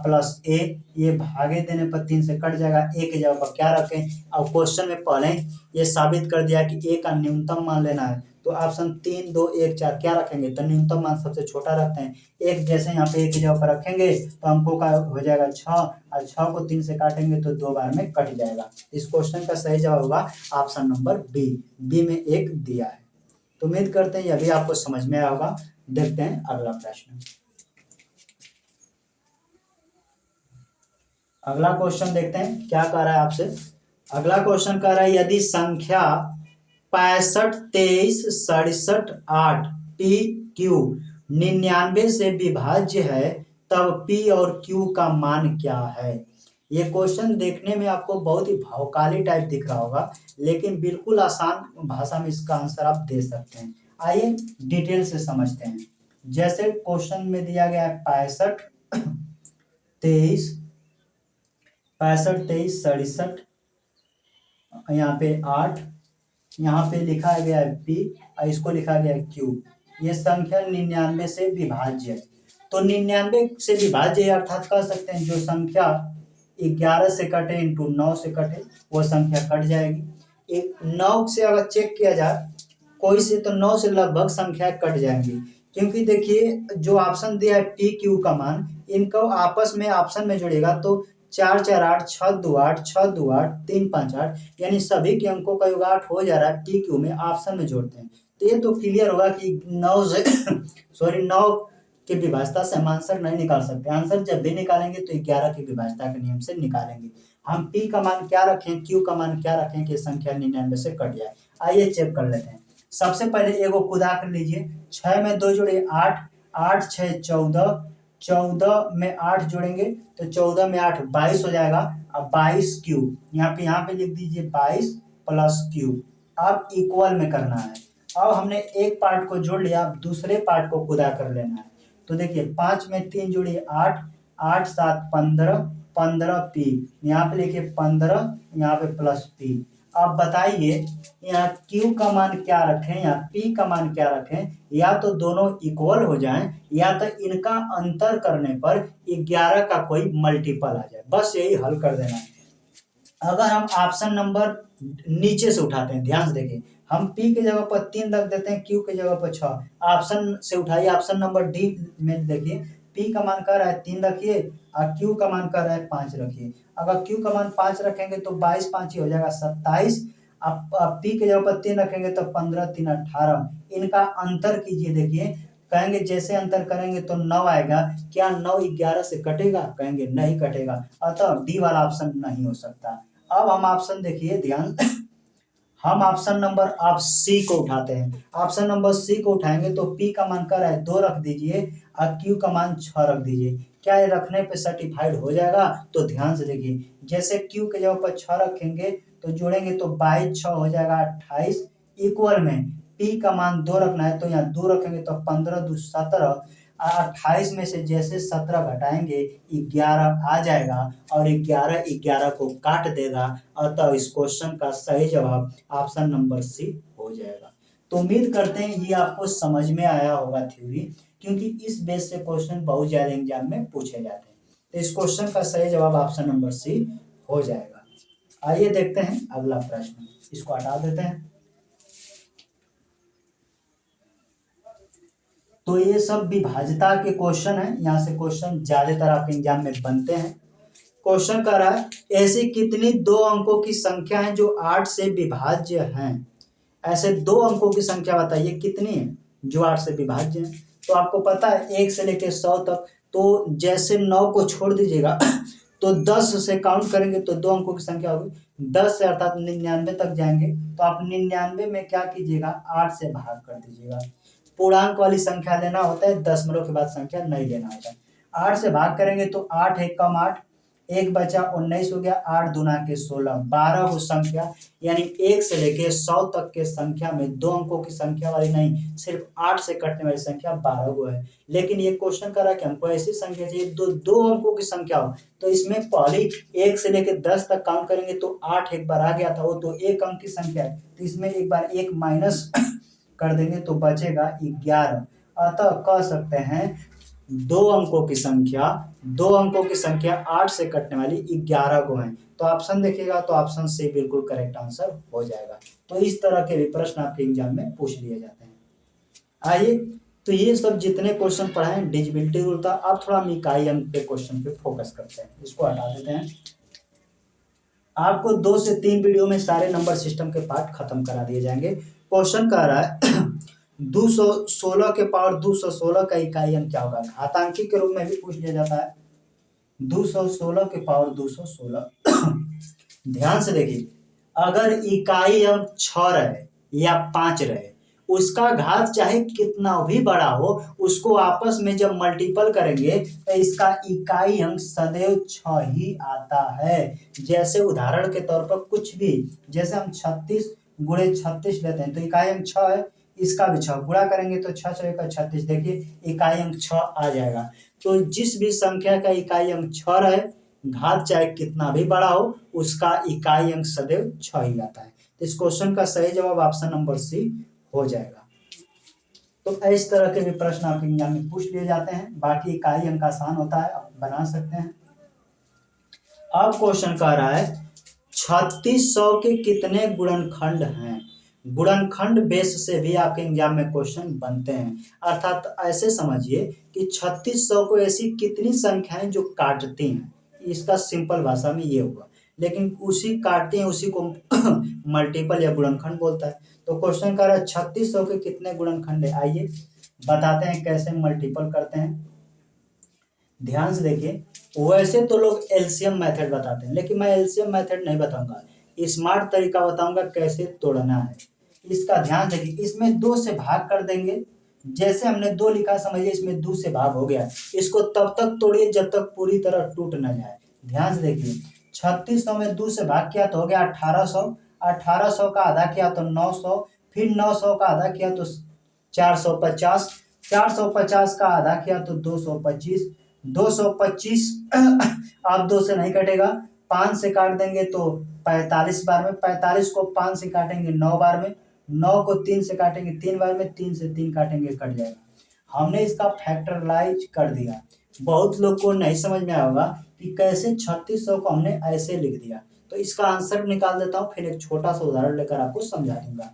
प्लस ए, ये भागे देने पर 3 से कट जाएगा। ए के जगह पर क्या रखें, अब क्वेश्चन में पहले ये साबित कर दिया कि ए का न्यूनतम मान लेना है, तो ऑप्शन 3 2 1 4 क्या रखेंगे, तो न्यूनतम मान सबसे छोटा रखते हैं। एक जैसे यहाँ पे एक की जगह पर रखेंगे तो अंकों का हो जाएगा 6, और 6 को 3 से काटेंगे तो 2 बार में कट जाएगा। इस क्वेश्चन का सही जवाब होगा ऑप्शन नंबर बी में 1 दिया है। तो उम्मीद करते हैं यह भी आपको समझ में आया होगा। देखते हैं अगला प्रश्न। अगला क्वेश्चन देखते हैं क्या कह रहा है आपसे। अगला क्वेश्चन कह रहा है, यदि संख्या 65 23 67 8 PQ 99 से विभाज्य है तब P और Q का मान क्या है। ये क्वेश्चन देखने में आपको बहुत ही भौकाली टाइप दिख रहा होगा, लेकिन बिल्कुल आसान भाषा में इसका आंसर आप दे सकते हैं। आइए डिटेल से समझते हैं। जैसे क्वेश्चन में दिया गया है 65, 23, 65, 23, 67, यहाँ पे 8, यहाँ पे लिखा गया है P और इसको लिखा गया है Q। ये संख्या 99 से विभाज्य है। तो 99 से विभाज्य अर्थात कह सकते हैं जो संख्या 11 से कटे इंटू 9 से कटे वो संख्या कट जाएगी। एक 9 से अगर चेक किया जाए कोई से तो 9 से लगभग संख्या कट जाएंगी, क्योंकि देखिए जो ऑप्शन दिया है पी क्यू का मान, इनको आपस में ऑप्शन में जोड़ेगा तो 4 4 8, 6 2 8, 6 2 8, 3 5 8, यानी सभी के अंकों का योग 8 हो जा रहा है। पी क्यू में ऑप्शन में जोड़ते हैं तो ये तो क्लियर होगा कि 9 से सॉरी 9 की विभाज्यता से हम आंसर नहीं निकाल सकते। आंसर जब भी निकालेंगे तो 11 की विभाज्यता के नियम से निकालेंगे। हम पी का मान क्या रखें, क्यू का मान क्या रखें कि संख्या 99 से कट जाए। आइए चेक कर लेते हैं। सबसे पहले एगो खुदा कर लीजिए। 6 में 2 जोड़े 8, 8 6 14, 14 में 8 जोड़ेंगे तो 14 में 8 22 हो जाएगा। अब 22 क्यू यहाँ पे लिख दीजिए 22 प्लस क्यू। अब इक्वल में करना है। अब हमने एक पार्ट को जोड़ लिया, अब दूसरे पार्ट को खुदा कर लेना है। तो देखिए 5 में 3 जोड़िए 8, 8 7 15, 15 पी, यहाँ पे लिखिए 15, यहाँ पे प्लस पी। अब बताइए यहाँ Q का मान क्या रखें या P का मान क्या रखें। या तो दोनों इक्वल हो जाएं या तो इनका अंतर करने पर 11 का कोई मल्टीपल आ जाए, बस यही हल कर देना है। अगर हम ऑप्शन नंबर नीचे से उठाते हैं, ध्यान से देखिए, हम P के जगह पर 3 रख देते हैं, Q के जगह पर 6। ऑप्शन से उठाइए, ऑप्शन नंबर डी में देखिए P का मान कर रहा है 3 रखिए और Q का मान कर रहा है 5 रखिए। अगर Q का मान 5 रखेंगे तो 22 5 ही हो जाएगा 27। आप P के जगह पर 3 रखेंगे तो 15 3 18। इनका अंतर कीजिए, देखिए कहेंगे जैसे अंतर करेंगे तो 9 आएगा। क्या 9 11 से कटेगा, कहेंगे नहीं कटेगा, अतः डी वाला ऑप्शन नहीं हो सकता। अब हम ऑप्शन देखिए ध्यान हम ऑप्शन नंबर आप सी को उठाते हैं। ऑप्शन नंबर सी को उठाएंगे तो P का मान कर है 2 रख दीजिए और Q का मान 6 रख दीजिए। क्या ये रखने पे सर्टिफाइड हो जाएगा? तो ध्यान से देखिए, जैसे Q के जगह पर 6 रखेंगे तो जोड़ेंगे तो 22 6 हो जाएगा 28। इक्वल में P का मान 2 रखना है तो यहाँ 2 रखेंगे तो 15 2 17। 28 में से जैसे 17 घटाएंगे 11 आ जाएगा और 11 11 को काट देगा। अतः इस क्वेश्चन का सही जवाब ऑप्शन नंबर सी हो जाएगा। तो उम्मीद करते हैं ये आपको समझ में आया होगा थ्योरी, क्योंकि इस बेस से क्वेश्चन बहुत ज्यादा एग्जाम में पूछे जाते हैं। तो इस क्वेश्चन का सही जवाब ऑप्शन नंबर सी हो जाएगा। आइए देखते हैं अगला प्रश्न, इसको हटा देते हैं। तो ये सब विभाज्यता के क्वेश्चन है, यहाँ से क्वेश्चन ज्यादातर आपके एग्जाम में बनते हैं। क्वेश्चन कर रहा है ऐसी कितनी 2 अंकों की संख्या है जो 8 से विभाज्य हैं। ऐसे 2 अंकों की संख्या बताइए कितनी है जो 8 से विभाज्य है। तो आपको पता है 1 से लेकर 100 तक, तो जैसे 9 को छोड़ दीजिएगा तो 10 से काउंट करेंगे तो 2 अंकों की संख्या होगी 10 से, अर्थात 99 तक जाएंगे। तो आप 99 में क्या कीजिएगा 8 से भाग कर दीजिएगा। पूर्णांक वाली संख्या लेना होता है, दशमलव के बाद संख्या नहीं लेना होता है। 8 से भाग करेंगे तो 8 1 कम 8, 1 बचा 19 हो गया, 8 दूना के 16, 12 को संख्या, यानी 1 से लेके 100 तक के संख्या में 2 अंकों की संख्या वाली नहीं, सिर्फ 8 से कटने वाली संख्या 12 को है। लेकिन ये क्वेश्चन कर रहा है कि हमको ऐसी संख्या चाहिए दो अंकों की संख्या हो। तो इसमें पहली 1 से लेके 10 तक काउंट करेंगे तो 8 एक बार आ गया था, वो तो 1 अंक की संख्या है, तो इसमें एक बार 1 माइनस कर देंगे तो बचेगा 11। अतः कह सकते हैं 2 अंकों की संख्या 8 से कटने वाली 11 को है। तो ऑप्शन देखिएगा तो ऑप्शन सी बिल्कुल करेक्ट आंसर हो जाएगा। तो इस तरह के भी प्रश्न आपके एग्जाम में पूछ लिए जाते हैं। आइए, तो ये सब जितने क्वेश्चन पढ़ाए डिविजिबिलिटी रूल था। अब थोड़ा हम इकाई अंक के क्वेश्चन पे फोकस करते हैं, इसको हटा देते हैं। आपको 2 से 3 वीडियो में सारे नंबर सिस्टम के पार्ट खत्म करा दिए जाएंगे। क्वेश्चन कह रहा है 216 के पावर 216 का इकाई अंक क्या होगा। घातांकी के रूप में भी पूछ लिया जाता है। 216 के पावर 216 ध्यान से देखिए, अगर इकाई अंक 6 रहे या 5 रहे उसका घात चाहे कितना भी बड़ा हो, उसको आपस में जब मल्टीपल करेंगे तो इसका इकाई अंक सदैव 6 ही आता है। जैसे उदाहरण के तौर पर कुछ भी, जैसे हम 36 गुणे 36 लेते हैं तो इकाई अंक 6 है, इसका भी 6 गुणा करेंगे तो 6 6 का 36, देखिए इकाई अंक 6 आ जाएगा। तो जिस भी संख्या का इकाई अंक 6 रहे, घात चाहे कितना भी बड़ा हो, उसका इकाई अंक सदैव 6 ही आता है। तो इस क्वेश्चन का सही जवाब ऑप्शन नंबर सी हो जाएगा। तो इस तरह के भी प्रश्न आपके एग्जाम में पूछ लिए जाते हैं। बाकी इकाई अंक आसान होता है, आप बना सकते हैं। अब क्वेश्चन कह रहा है 3600 के कितने गुणनखंड हैं। गुणनखंड बेस से भी आपके एग्जाम में क्वेश्चन बनते हैं, अर्थात ऐसे समझिए कि 3600 को ऐसी कितनी संख्याएं जो काटती हैं, इसका सिंपल भाषा में ये होगा। लेकिन उसी काटते हैं उसी को मल्टीपल या गुणनखंड बोलता है। तो क्वेश्चन कर रहा है 3600 के कितने गुणनखंड है, आइए बताते हैं कैसे मल्टीपल करते हैं। ध्यान से देखिए, वैसे तो लोग एलसीएम मेथड बताते हैं, लेकिन मैं एलसीएम मेथड नहीं बताऊंगा, स्मार्ट तरीका बताऊंगा कैसे तोड़ना है। इसका ध्यान देखिए, इसमें 2 से भाग कर देंगे। जैसे हमने 2 लिखा, समझिए इसमें 2 से भाग हो गया, इसको तब तक तोड़िए जब तक पूरी तरह टूट न जाए। ध्यान से देखिए, 3600 में 2 से भाग किया तो हो गया 1800, 1800 का आधा किया तो 900, फिर 900 का आधा किया तो 450, 450 का आधा किया तो 225, 225 अब 2 से नहीं कटेगा, 5 से काट देंगे तो 45 बार में, 45 को 5 से काटेंगे 9 बार में, 9 को 3 से काटेंगे 3 बार में, 3 से 3 काटेंगे कट जाएगा। हमने इसका फैक्टराइज कर दिया। बहुत लोग को नहीं समझ में आया होगा कि कैसे 3600 को हमने ऐसे लिख दिया। तो इसका आंसर निकाल देता हूँ, फिर एक छोटा सा उदाहरण लेकर आपको समझा दूंगा।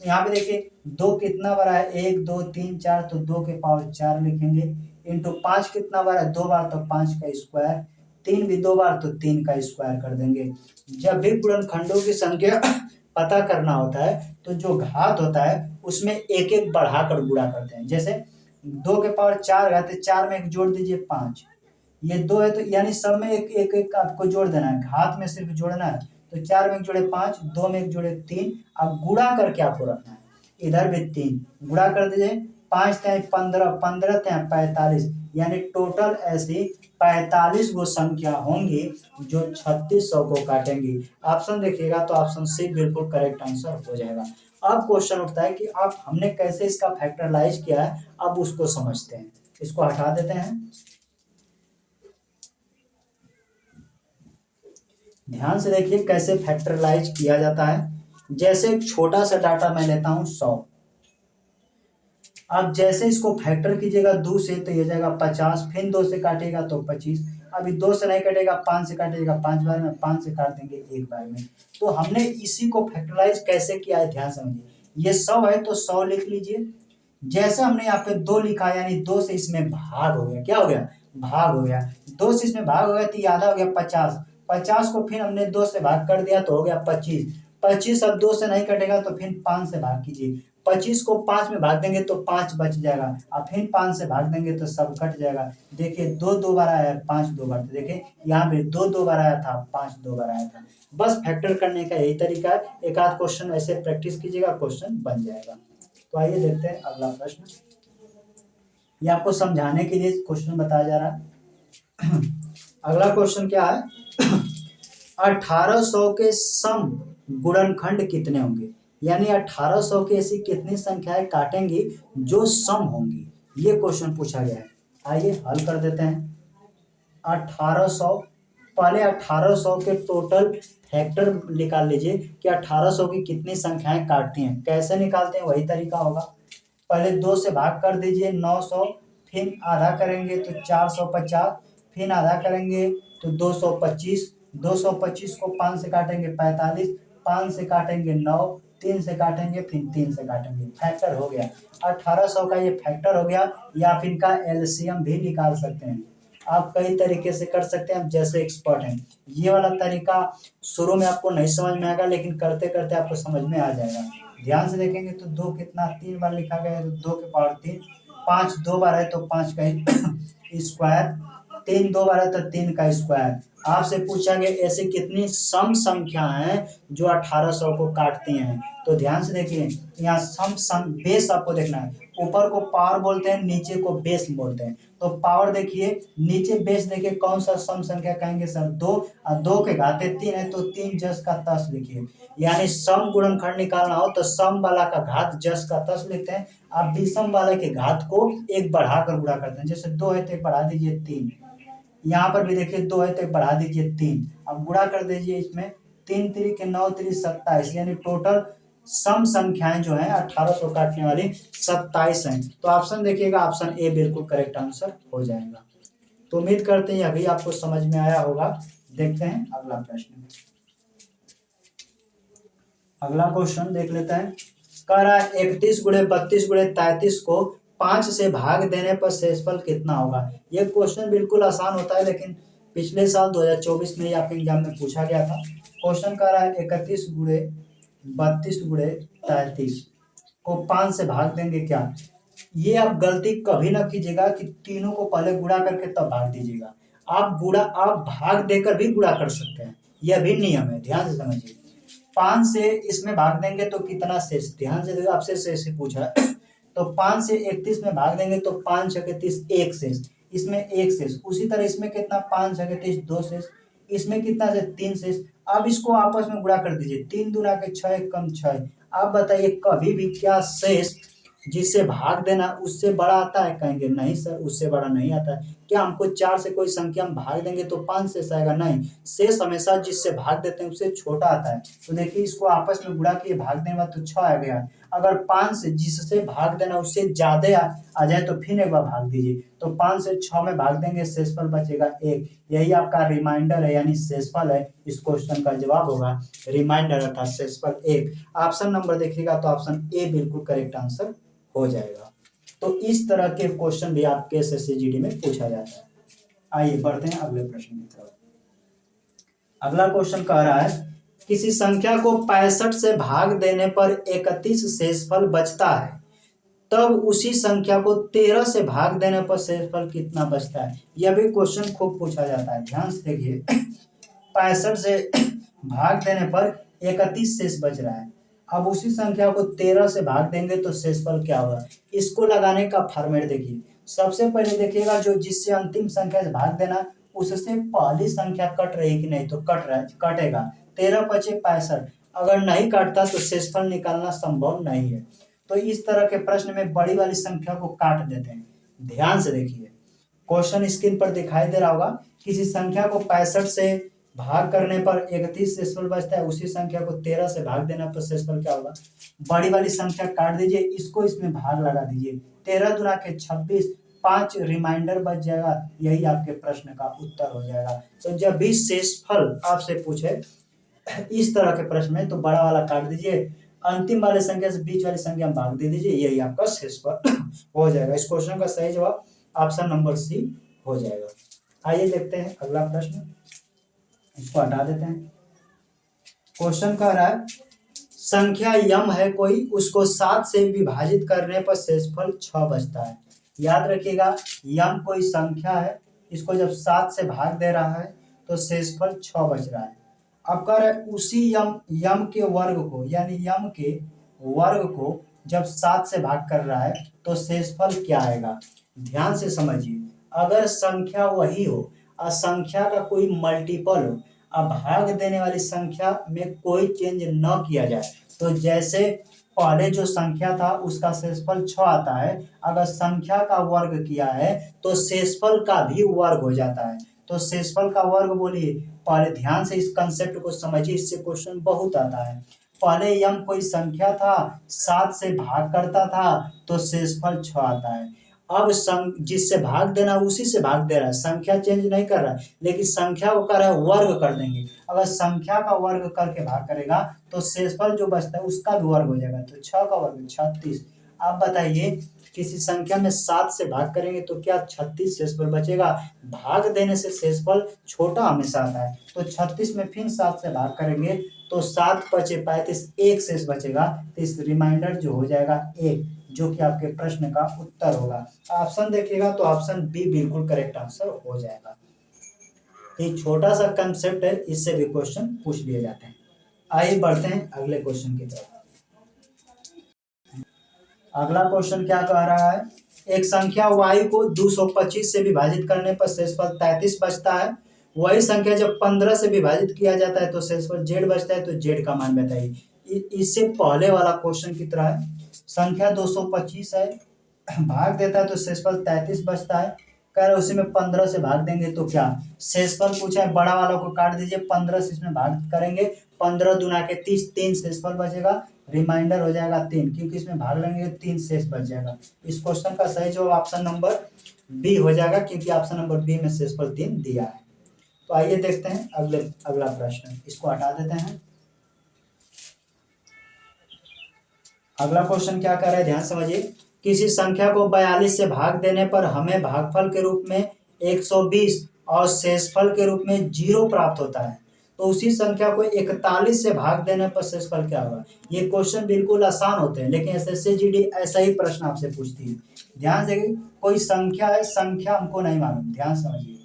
तो यहाँ पे देखिए 2 कितना बार है, 1 2 3 4, तो 2 के पावर 4 लिखेंगे, इंटू 5 कितना बार है, 2 बार तो 5 का स्क्वायर, 3 भी 2 बार तो 3 का स्क्वायर कर देंगे। जब भी गुणनखंडों की संख्या पता करना होता है तो जो घात होता है उसमें एक एक बढ़ाकर गुणा करते हैं। जैसे 2 के पावर 4 है तो 4 में एक जोड़ दीजिए 5, ये 2 है तो यानी सब में एक एक एक आपको जोड़ देना है, घात में सिर्फ जोड़ना है। तो 4 में एक जोड़े 5, 2 में एक जोड़े 3, अब गुणा करके आपको रखना है, इधर भी 3 गुणा कर दीजिए, 5 तिहाई 15, 15 तिहाई 45, यानी टोटल ऐसी 45 गो संख्या होंगी जो 3600 को काटेंगी। ऑप्शन देखिएगा तो ऑप्शन सी बिल्कुल करेक्ट आंसर हो जाएगा। अब क्वेश्चन उठता है कि अब हमने कैसे इसका फैक्टराइज किया है, अब उसको समझते हैं। इसको हटा देते हैं। ध्यान से देखिए कैसे फैक्टराइज किया जाता है। जैसे एक छोटा सा डाटा मैं लेता हूं 100, अब जैसे इसको फैक्टर कीजिएगा 2 से तो ये जाएगा 50, फिर 2 से काटेगा तो 25, अभी 2 से नहीं कटेगा, 5 से काटेगा 5 बार में, 5 से काट देंगे 1 बार में। तो हमने इसी को फैक्टराइज कैसे किया है, ध्यान समझिए। ये 100 है तो 100 लिख लीजिए। जैसे हमने यहाँ पे 2 लिखा, यानी 2 से इसमें भाग हो गया, क्या हो गया, भाग हो गया। 2 से इसमें भाग हो गया तो ये आधा हो गया 50, 50 को फिर हमने 2 से भाग कर दिया तो हो गया 25, 25 अब 2 से नहीं कटेगा तो फिर 5 से भाग कीजिए, 25 को 5 में भाग देंगे तो 5 बच जाएगा, अब फिर 5 से भाग देंगे तो सब कट जाएगा। देखिए 2 2 बार आया है, 5 2 बार, तो देखिए यहाँ पे 2 2 बार आया था, 5 2 बार आया था। बस फैक्टर करने का यही तरीका है। एक आध क्वेश्चन ऐसे प्रैक्टिस कीजिएगा, क्वेश्चन बन जाएगा। तो आइए देखते हैं अगला प्रश्न। ये आपको समझाने के लिए क्वेश्चन बताया जा रहा है। अगला क्वेश्चन क्या है, 1800 के सम गुणनखंड कितने होंगे, यानी 1800 की ऐसी कितनी संख्याएं काटेंगी जो सम होंगी, ये क्वेश्चन पूछा गया है। आइए हल कर देते हैं। 1800, पहले 1800 के टोटल फैक्टर निकाल लीजिए कि 1800 की कितनी संख्याएं काटती हैं। कैसे निकालते हैं वही तरीका होगा। पहले 2 से भाग कर दीजिए 900, फिर आधा करेंगे तो 450, फिर आधा करेंगे तो 225, 225 को 5 से काटेंगे 45, 5 से काटेंगे 9, 3 से काटेंगे फिर 3 से काटेंगे, फैक्टर हो गया। 1800 का ये फैक्टर हो गया, या फिर इनका एलसीएम भी निकाल सकते हैं। आप कई तरीके से कर सकते हैं, जैसे एक्सपर्ट हैं। ये वाला तरीका शुरू में आपको नहीं समझ में आएगा, लेकिन करते करते आपको समझ में आ जाएगा। ध्यान से देखेंगे तो 2 कितना 3 बार लिखा गया है, तो 2 के पावर 3, 5 2 बार है तो 5 का स्क्वायर, 3 2 बार है तो 3 का स्क्वायर, आपसे पूछा गया ऐसी कितनी सम संख्या हैं जो 1800 को काटती हैं। तो ध्यान से देखिए, यहाँ सम बेस आपको देखना है। ऊपर को पावर बोलते हैं, नीचे को बेस बोलते हैं। तो पावर देखिए, नीचे बेस देखिए कौन सा सम संख्या कहेंगे सर, 2, और 2 के घाते 3 है तो 3 जस का 10 लिखिए। यानी सम गुणनखंड निकालना हो तो सम वाला का घात जस का 10 लिखते हैं। आप विषम वाले के घात को एक बढ़ाकर गुणा करते हैं। जैसे 2 है तो एक बढ़ा दीजिए 3, यहाँ पर भी देखिए 2 है तो एक बढ़ा दीजिए 3। अब गुणा कर दीजिए इसमें, 3 3 के 9 3 27, यानी टोटल सम संख्याएं जो है 1800 काटने वाली 27 हैं। तो ऑप्शन देखिएगा, ऑप्शन ए बिल्कुल करेक्ट आंसर हो जाएगा। तो उम्मीद करते हैं अभी आपको समझ में आया होगा। देखते हैं अगला प्रश्न। अगला क्वेश्चन देख लेते हैं। कह रहा है 31 गुणे 32 गुणे 33 को 5 से भाग देने पर शेषफल कितना होगा। ये क्वेश्चन बिल्कुल आसान होता है, लेकिन पिछले साल 2024 में आपके एग्जाम में पूछा गया था। क्वेश्चन कह रहा है 31 गुणे 32 गुणे 33 को 5 से भाग देंगे क्या। ये आप गलती कभी ना कीजिएगा कि तीनों को पहले गुणा करके तब भाग दीजिएगा। आप भाग देकर भी गुणा कर सकते हैं, यह भी नियम है, ध्यान से समझिए। 5 से इसमें भाग देंगे तो कितना शेष, ध्यान से देखिए, आपसे शेष से पूछा है। तो 5 से 31 में भाग देंगे तो 5 6 30, एक शेष, इसमें एक शेष। उसी तरह इसमें कितना, 5 6 30, दो शेष, इसमें कितना शेष, तीन शेष। अब इसको आपस में गुणा कर दीजिए, 3 दूना के 6, एक कम 6। आप बताइए कभी भी क्या शेष जिससे भाग देना उससे बड़ा आता है, कहेंगे नहीं सर उससे बड़ा नहीं आता है। क्या हमको 4 से कोई संख्या हम भाग देंगे तो 5 शेष आएगा, नहीं, शेष हमेशा जिससे भाग देते हैं उससे छोटा आता है। तो देखिए इसको आपस में गुणा किए, भाग देने बाद तो 6 आ गया। अगर 5 से जिससे भाग देना उससे ज्यादा आ जाए तो फिर एक बार भाग दीजिए, तो 5 से 6 में भाग देंगे, शेषफल बचेगा 1। यही आपका रिमाइंडर है, यानी शेषफल है। इस क्वेश्चन का जवाब होगा रिमाइंडर अर्थात शेषफल 1। ऑप्शन नंबर देखिएगा तो ऑप्शन ए बिल्कुल करेक्ट आंसर हो जाएगा। तो इस तरह के क्वेश्चन भी आपके एसएससी जीडी में पूछा जाता है। आइए बढ़ते हैं अगले प्रश्न की तरफ। अगला क्वेश्चन कह रहा है किसी संख्या को 65 से भाग देने पर 31 शेषफल बचता है, तब उसी संख्या को 13 से भाग देने पर शेषफल कितना बचता है। यह भी क्वेश्चन खूब पूछा जाता है, ध्यान से देखिए। 65 से भाग देने पर 31 शेष बच रहा है, अब उसी संख्या को 13 से भाग देंगे तो शेषफल क्या होगा। इसको लगाने का फॉर्मेट देखिए। सबसे पहले देखिएगा जो जिससे अंतिम संख्या से भाग देना, उससे पहली संख्या कट रही कि नहीं, तो कट रहा है, कटेगा। 13 पचे 65, अगर नहीं काटता तो शेषफल निकालना संभव नहीं है। तो इस तरह के प्रश्न में बड़ी वाली संख्या को काट देते हैं। ध्यान से देखिए, क्वेश्चन स्क्रीन पर दिखाई दे रहा होगा। किसी संख्या को 65 से भाग करने पर 31 शेषफल बचता है, उसी संख्या को 13 से भाग देना पर शेषफल क्या होगा। बड़ी वाली संख्या काट दीजिए, इसको इसमें भाग लगा दीजिए, 13 दूना के 26, 5 रिमाइंडर बच जाएगा। यही आपके प्रश्न का उत्तर हो जाएगा। तो जब भी शेषफल आपसे पूछे इस तरह के प्रश्न में, तो बड़ा वाला काट दीजिए, अंतिम वाले संख्या से बीच वाली संख्या में भाग दे दीजिए, यही आपका शेषफल हो जाएगा। इस क्वेश्चन का सही जवाब ऑप्शन नंबर सी हो जाएगा। आइए देखते हैं अगला प्रश्न, इसको हटा देते हैं। क्वेश्चन कह रहा है संख्या यम है कोई, उसको 7 से विभाजित करने पर शेषफल 6 बचता है। याद रखिएगा, यम कोई संख्या है, इसको जब 7 से भाग दे रहा है तो शेषफल 6 बच रहा है। अब कह रहे उसी यम के वर्ग को, यानी यम के वर्ग को जब 7 से भाग कर रहा है तो शेषफल क्या आएगा। ध्यान से समझिए, अगर संख्या वही हो और संख्या का कोई मल्टीपल हो, अब भाग देने वाली संख्या में कोई चेंज न किया जाए, तो जैसे पहले जो संख्या था उसका शेषफल 6 आता है, अगर संख्या का वर्ग किया है तो शेषफल का भी वर्ग हो जाता है। तो शेषफल का वर्ग बोलिए, पहले ध्यान से इस कंसेप्ट को समझिए, इससे क्वेश्चन बहुत आता है। पहले यम कोई संख्या था, 7 से भाग करता था तो शेषफल 6 आता है। अब जिससे भाग देना उसी से भाग दे रहा है, संख्या चेंज नहीं कर रहा है, लेकिन संख्या को कर रहा है वर्ग कर देंगे। अगर संख्या का वर्ग करके भाग करेगा तो शेषफल जो बचता है उसका भी वर्ग हो जाएगा, तो 6 का वर्ग 36। आप बताइए किसी संख्या में 7 से भाग करेंगे तो क्या 36 शेषफल बचेगा। भाग देने से शेषफल छोटा हमेशा आता है, तो 36 में फिर 7 से भाग करेंगे तो 7 पचे 35, एक शेष बचेगा, तो इस रिमाइंडर जो हो जाएगा 1, जो कि आपके प्रश्न का उत्तर होगा। ऑप्शन देखिएगा तो ऑप्शन बी बिल्कुल करेक्ट आंसर हो जाएगा। ये छोटा सा कंसेप्ट है, इससे भी क्वेश्चन पूछ लिए जाते हैं। आइए बढ़ते हैं अगले क्वेश्चन की तरफ। अगला क्वेश्चन क्या कह रहा है, एक संख्या y को 225 से विभाजित करने पर शेषफल 33 बचता है। वही संख्या जब 15 से विभाजित किया जाता है तो शेषफल z बचता है, तो z का मान बताइए। इससे पहले वाला क्वेश्चन की तरह है, संख्या 225 है, भाग देता है तो शेषफल 33 बचता है। कह रहे उसी में 15 से भाग देंगे तो क्या शेषफल पूछा है, बड़ा वाला को काट दीजिए, 15 से इसमें भाग करेंगे, 15 दूना के 30, 3 शेषफल बचेगा, रिमाइंडर हो जाएगा 3, क्योंकि इसमें भाग लेंगे 3 शेष बच जाएगा। इस क्वेश्चन का सही जवाब ऑप्शन नंबर बी हो जाएगा, क्योंकि ऑप्शन नंबर बी में शेषफल 3 दिया है। तो आइए देखते हैं अगला प्रश्न, इसको हटा देते हैं। अगला क्वेश्चन क्या कर रहा है, ध्यान समझिए। किसी संख्या को 42 से भाग देने पर हमें भागफल के रूप में 120 और शेषफल के रूप में 0 प्राप्त होता है, तो उसी संख्या को 41 से भाग देने पर शेषफल क्या होगा। ये क्वेश्चन बिल्कुल आसान होते हैं, लेकिन एसएससी जीडी ऐसा ही प्रश्न आपसे पूछती है। ध्यान से, कोई संख्या है, संख्या हमको नहीं मालूम, ध्यान समझिए,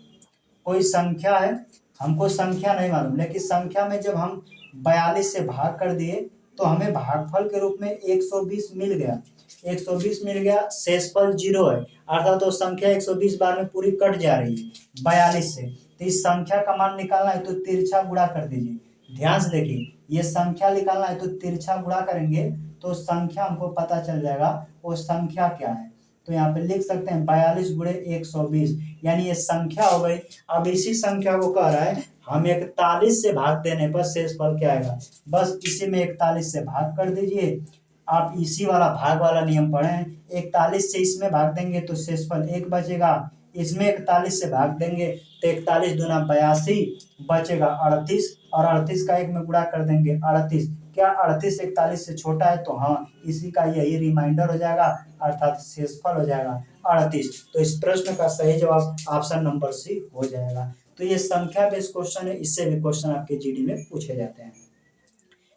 कोई संख्या है, हमको संख्या नहीं मालूम, लेकिन संख्या में जब हम 42 से भाग कर दिए तो हमें भागफल के रूप में 120 मिल गया, 120 मिल गया, शेषफल 0 है, अर्थात तो संख्या 120 बार में पूरी कट जा रही है 42 से। तो इस संख्या का मान निकालना है तो तिरछा गुणा कर दीजिए। ध्यान से देखिए, ये संख्या निकालना है तो तिरछा गुणा करेंगे तो संख्या हमको पता चल जाएगा वो संख्या क्या है। तो यहाँ पे लिख सकते हैं 42 गुणे 120, यानी ये संख्या हो गई। अब इसी संख्या को कह रहा है हम 41 से भाग देने पर शेषफल क्या आएगा, बस इसी में 41 से भाग कर दीजिए। आप इसी वाला भाग वाला नियम पढ़े हैं, 41 से इसमें भाग देंगे तो शेषफल 1 बचेगा, इसमें 41 से भाग देंगे तो 41 दूना 82 बचेगा 38, और 38 का 1 में गुणा कर देंगे 38। क्या 38 41 से छोटा है, तो हाँ, इसी का यही रिमाइंडर हो जाएगा, अर्थात शेषफल हो जाएगा 38। तो इस प्रश्न का सही जवाब ऑप्शन नंबर सी हो जाएगा। तो ये संख्या बेस्ड क्वेश्चन है, इससे भी क्वेश्चन आपके जीडी में पूछे जाते हैं।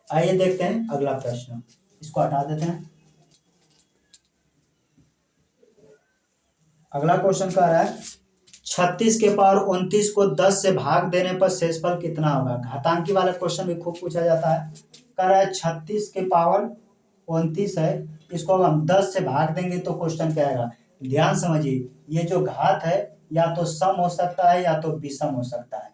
आइए देखते हैं अगला प्रश्न, इसको हटा देते हैं। अगला क्वेश्चन कह रहा है 36 के पावर 29 को 10 से भाग देने पर शेषफल कितना होगा। घातांकी वाला क्वेश्चन भी खूब पूछा जाता है। कह रहा है 36 के पावर 29 है, इसको हम 10 से भाग देंगे तो क्वेश्चन क्या आएगा। ध्यान समझिए, ये जो घात है या तो सम हो सकता है या तो विषम हो सकता है,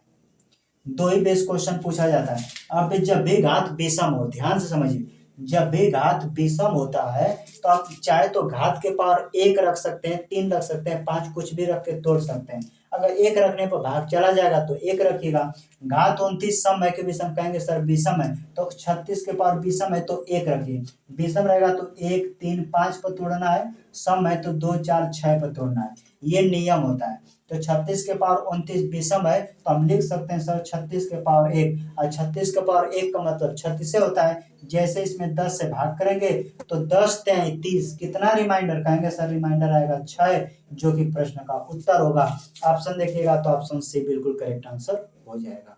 दो ही बेस क्वेश्चन पूछा जाता है। अब जब भी घात विषम हो, ध्यान से समझिए, जब भी घात विषम होता है तो आप चाहे तो घात के पावर 1 रख सकते हैं, 3 रख सकते हैं, 5 कुछ भी रख के तोड़ सकते हैं। अगर 1 रखने पर भाग चला जाएगा तो 1 रखिएगा। घात 29 सम है कि विषम, कहेंगे सर विषम है, तो 36 के पावर विषम है तो 1 रखिए। विषम रहेगा तो 1 3 5 पर तोड़ना है, सम है तो 2 4 6 पर तोड़ना है, ये नियम होता है। तो 36 के पावर 29 विषम है तो हम लिख सकते हैं सर 36 के पावर 1, और 36 के पावर 1 का मतलब 36 होता है। जैसे इसमें 10 से भाग करेंगे तो 10 3 30, कितना रिमाइंडर, कहेंगे सर रिमाइंडर आएगा 6, जो कि प्रश्न का उत्तर होगा। ऑप्शन देखिएगा तो ऑप्शन सी बिल्कुल करेक्ट आंसर हो जाएगा।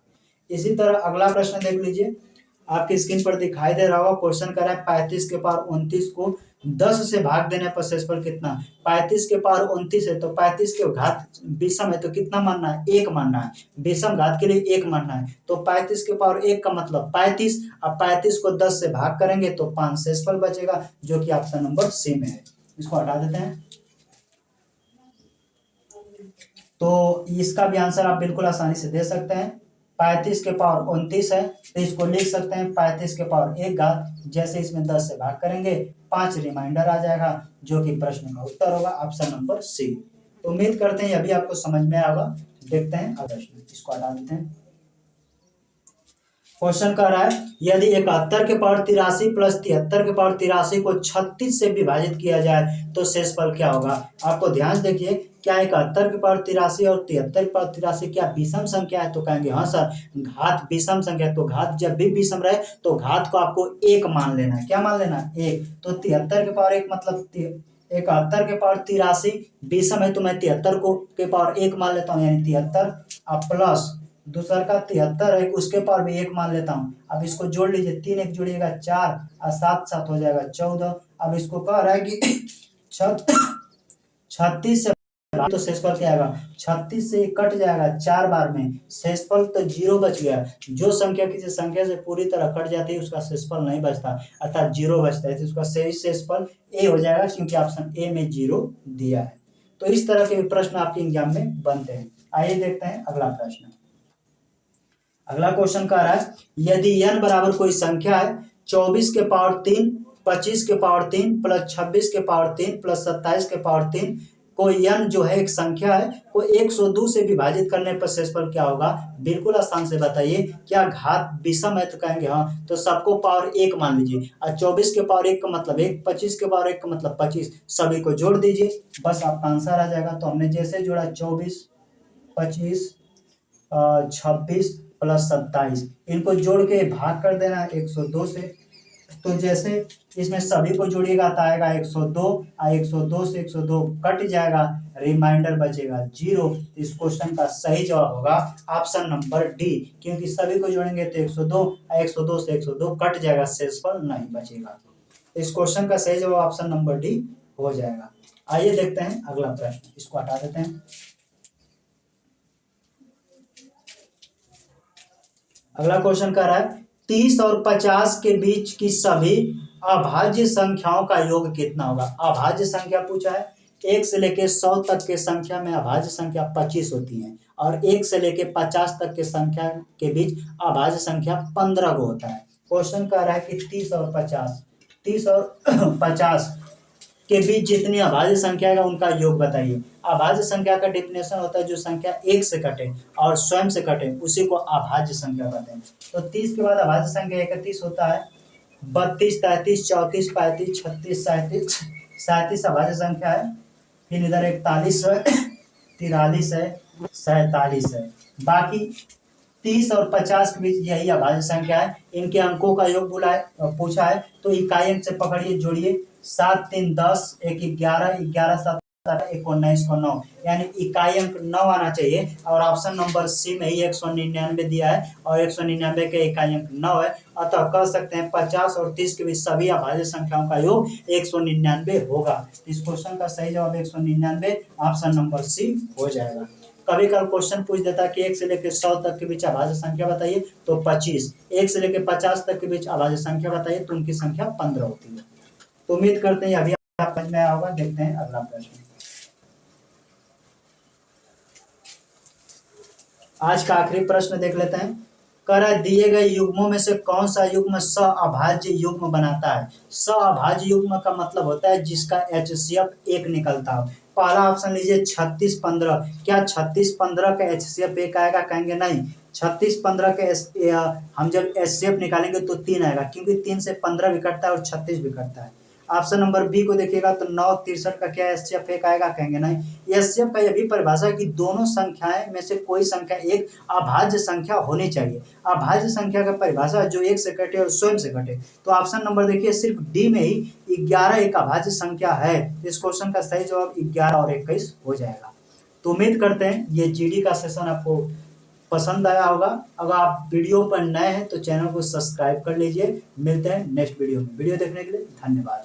इसी तरह अगला प्रश्न देख लीजिए, आपकी स्क्रीन पर दिखाई दे रहा होगा। क्वेश्चन कर रहा है 35 के पावर 29 को 10 से भाग देने पर शेषफल कितना। 35 के पावर 29 है तो 35 के घात विषम है तो कितना मानना है, 1 मानना है। विषम घात के लिए 1 मानना है, तो 35 के पावर 1 का मतलब 35। अब 35 को 10 से भाग करेंगे तो 5 शेषफल बचेगा, जो कि ऑप्शन नंबर सी में है। इसको हटा देते हैं। तो इसका भी आंसर आप बिल्कुल आसानी से दे सकते हैं। 35 के पावर 29 है तो इसको लिख सकते हैं 35 के पावर 1 घात, जैसे इसमें 10 से भाग करेंगे 5 रिमाइंडर आ जाएगा, जो कि प्रश्न का उत्तर होगा ऑप्शन नंबर सी। तो उम्मीद करते हैं अभी आपको समझ में आएगा। देखते हैं अगला प्रश्न, इसको हटा देते हैं। क्वेश्चन कह रहा है यदि 71 के पावर 83 प्लस 73 के पावर 83 को 36 से विभाजित किया जाए तो शेषफल क्या होगा। आपको ध्यान देखिए, क्या 71 के पावर 83 और 73 के पावर 83 क्या विषम संख्या है, तो कहेंगे हाँ सर घात विषम संख्या। तो घात जब भी विषम रहे तो घात को आपको 1 मान लेना है। क्या मान लेना है, 1। तो 73 के पावर 1 मतलब 71 के पावर 83 विषम है तो मैं 73 को के पावर 1 मान लेता हूँ, यानी 73 प्लस दूसरा का 73 है उसके पावर भी 1 मान लेता हूँ। अब इसको जोड़ लीजिए, 3 1 जोड़िएगा 4 और 7 7 हो जाएगा 14। अब इसको कह रहा है कि 36 से तो शेषफल क्या आएगा, 36 से कट जाएगा 4 बार में, शेषफल तो 0 बच गया। जो संख्या किसी संख्या से पूरी तरह कट जाती है उसका शेषफल नहीं बचता, अर्थात 0 बचता है, तो उसका सही शेषफल ए हो जाएगा, क्योंकि ऑप्शन ए में 0 दिया है। तो इस तरह के प्रश्न आपके एग्जाम में बनते हैं। आइए देखते हैं अगला प्रश्न। अगला क्वेश्चन कह रहा है, यदि n बराबर कोई संख्या है 24 के पावर 3, 25 के पावर 3 प्लस 26 के पावर 3 प्लस 27 के पावर 3, कोई n जो है एक संख्या है, को 102 से विभाजित करने पर शेषफल क्या होगा? बिल्कुल आसान से बताइए। क्या घात विषम है? तो कहेंगे हाँ, तो सबको पावर 1 मान लीजिए, और 24 के पावर 1 का मतलब 1, 25 के पावर 1 का मतलब 25, सभी को जोड़ दीजिए, बस आपका आंसर आ जाएगा। तो हमने जैसे जोड़ा 24, 25, 26 प्लस 27, इनको जोड़ के भाग कर देना 102 से। तो जैसे इसमें सभी को जोड़िएगा तो आएगा 102, और 102 से 102 कट जाएगा, रिमाइंडर बचेगा 0। इस क्वेश्चन का सही जवाब होगा ऑप्शन नंबर डी, क्योंकि सभी को जोड़ेंगे तो 102, और 102 से 102 कट जाएगा, शेषफल नहीं बचेगा। इस क्वेश्चन का सही जवाब ऑप्शन नंबर डी हो जाएगा। आइए देखते हैं अगला प्रश्न, इसको हटा देते हैं। अगला क्वेश्चन कह रहा है, 30 और 50 के बीच की सभी अभाज्य संख्याओं का योग कितना होगा? अभाज्य संख्या पूछा है। 1 से लेके 100 तक के संख्या में अभाज्य संख्या 25 होती है, और 1 से लेके 50 तक के संख्या के बीच अभाज्य संख्या 15 को होता है। क्वेश्चन कह रहा है कि 30 और 50 के बीच जितनी अभाज्य संख्या है उनका योग बताइए। अभाज्य संख्या का डेफिनेशन होता है जो संख्या 1 से कटे और स्वयं से कटे, उसी को अभाज्य संख्या कहते हैं। तो 30 के बाद अभाज्य संख्या 31 होता है, 32, 33, 34, 35, 36, 37, 37 अभाज्य संख्या है। फिर इधर 41 है, 43 है, 47 है। बाकी 30 और 50 के बीच यही अभाज्य संख्या है। इनके अंकों का योग पूछा है, तो इकाई अंक से पकड़िए, जोड़िए। 7, 3, 10, 1, 11, 11, 7, 19 को 9, यानी इकाई अंक 9 आना चाहिए। और ऑप्शन नंबर सी में ही 199 दिया है, और 199 के इकाई अंक 9 है, अतः कह सकते हैं 50 और 30 के बीच सभी अभाज्य संख्याओं का योग 199 होगा। इस क्वेश्चन का सही जवाब 199, ऑप्शन नंबर सी हो जाएगा। कभी कभी क्वेश्चन पूछ देता है कि 1 से लेकर 100 तक के बीच अभाज्य संख्या बताइए, तो 25, 1 से लेकर 50 तक के बीच अभाज्य संख्या बताइए, तो उनकी संख्या 15 होती है। तो उम्मीद करते हैं अभी आप समझ में आया होगा। देखते हैं अगला प्रश्न। आज का आखिरी प्रश्न देख लेते हैं। कह दिए गए युग्मों में से कौन सा युग्म सअभाज्य युग्म बनाता है? सअभाज्य युग्म का मतलब होता है जिसका HCF 1 निकलता हो। पहला ऑप्शन लीजिए 36, 15। क्या 36, 15 का HCF 1 आएगा? कहेंगे नहीं। 36, 15 के हम जब HCF निकालेंगे तो 3 आएगा, क्योंकि 3 से 15 भी कटता है और 36 भी कटता है। ऑप्शन नंबर बी को देखिएगा तो 9, 63 का क्या HCF 1 आएगा? कहेंगे नहीं। HCF का यह भी परिभाषा है कि दोनों संख्याएं में से कोई संख्या एक अभाज्य संख्या होनी चाहिए। अभाज्य संख्या का परिभाषा जो 1 से कटे और स्वयं से कटे। तो ऑप्शन नंबर देखिए सिर्फ डी में ही 11 एक अभाज्य संख्या है। इस क्वेश्चन का सही जवाब 11 और 21 हो जाएगा। तो उम्मीद करते हैं ये GD का सेशन आपको पसंद आया होगा। अगर आप वीडियो पर नए हैं तो चैनल को सब्सक्राइब कर लीजिए। मिलते हैं नेक्स्ट वीडियो में। वीडियो देखने के लिए धन्यवाद।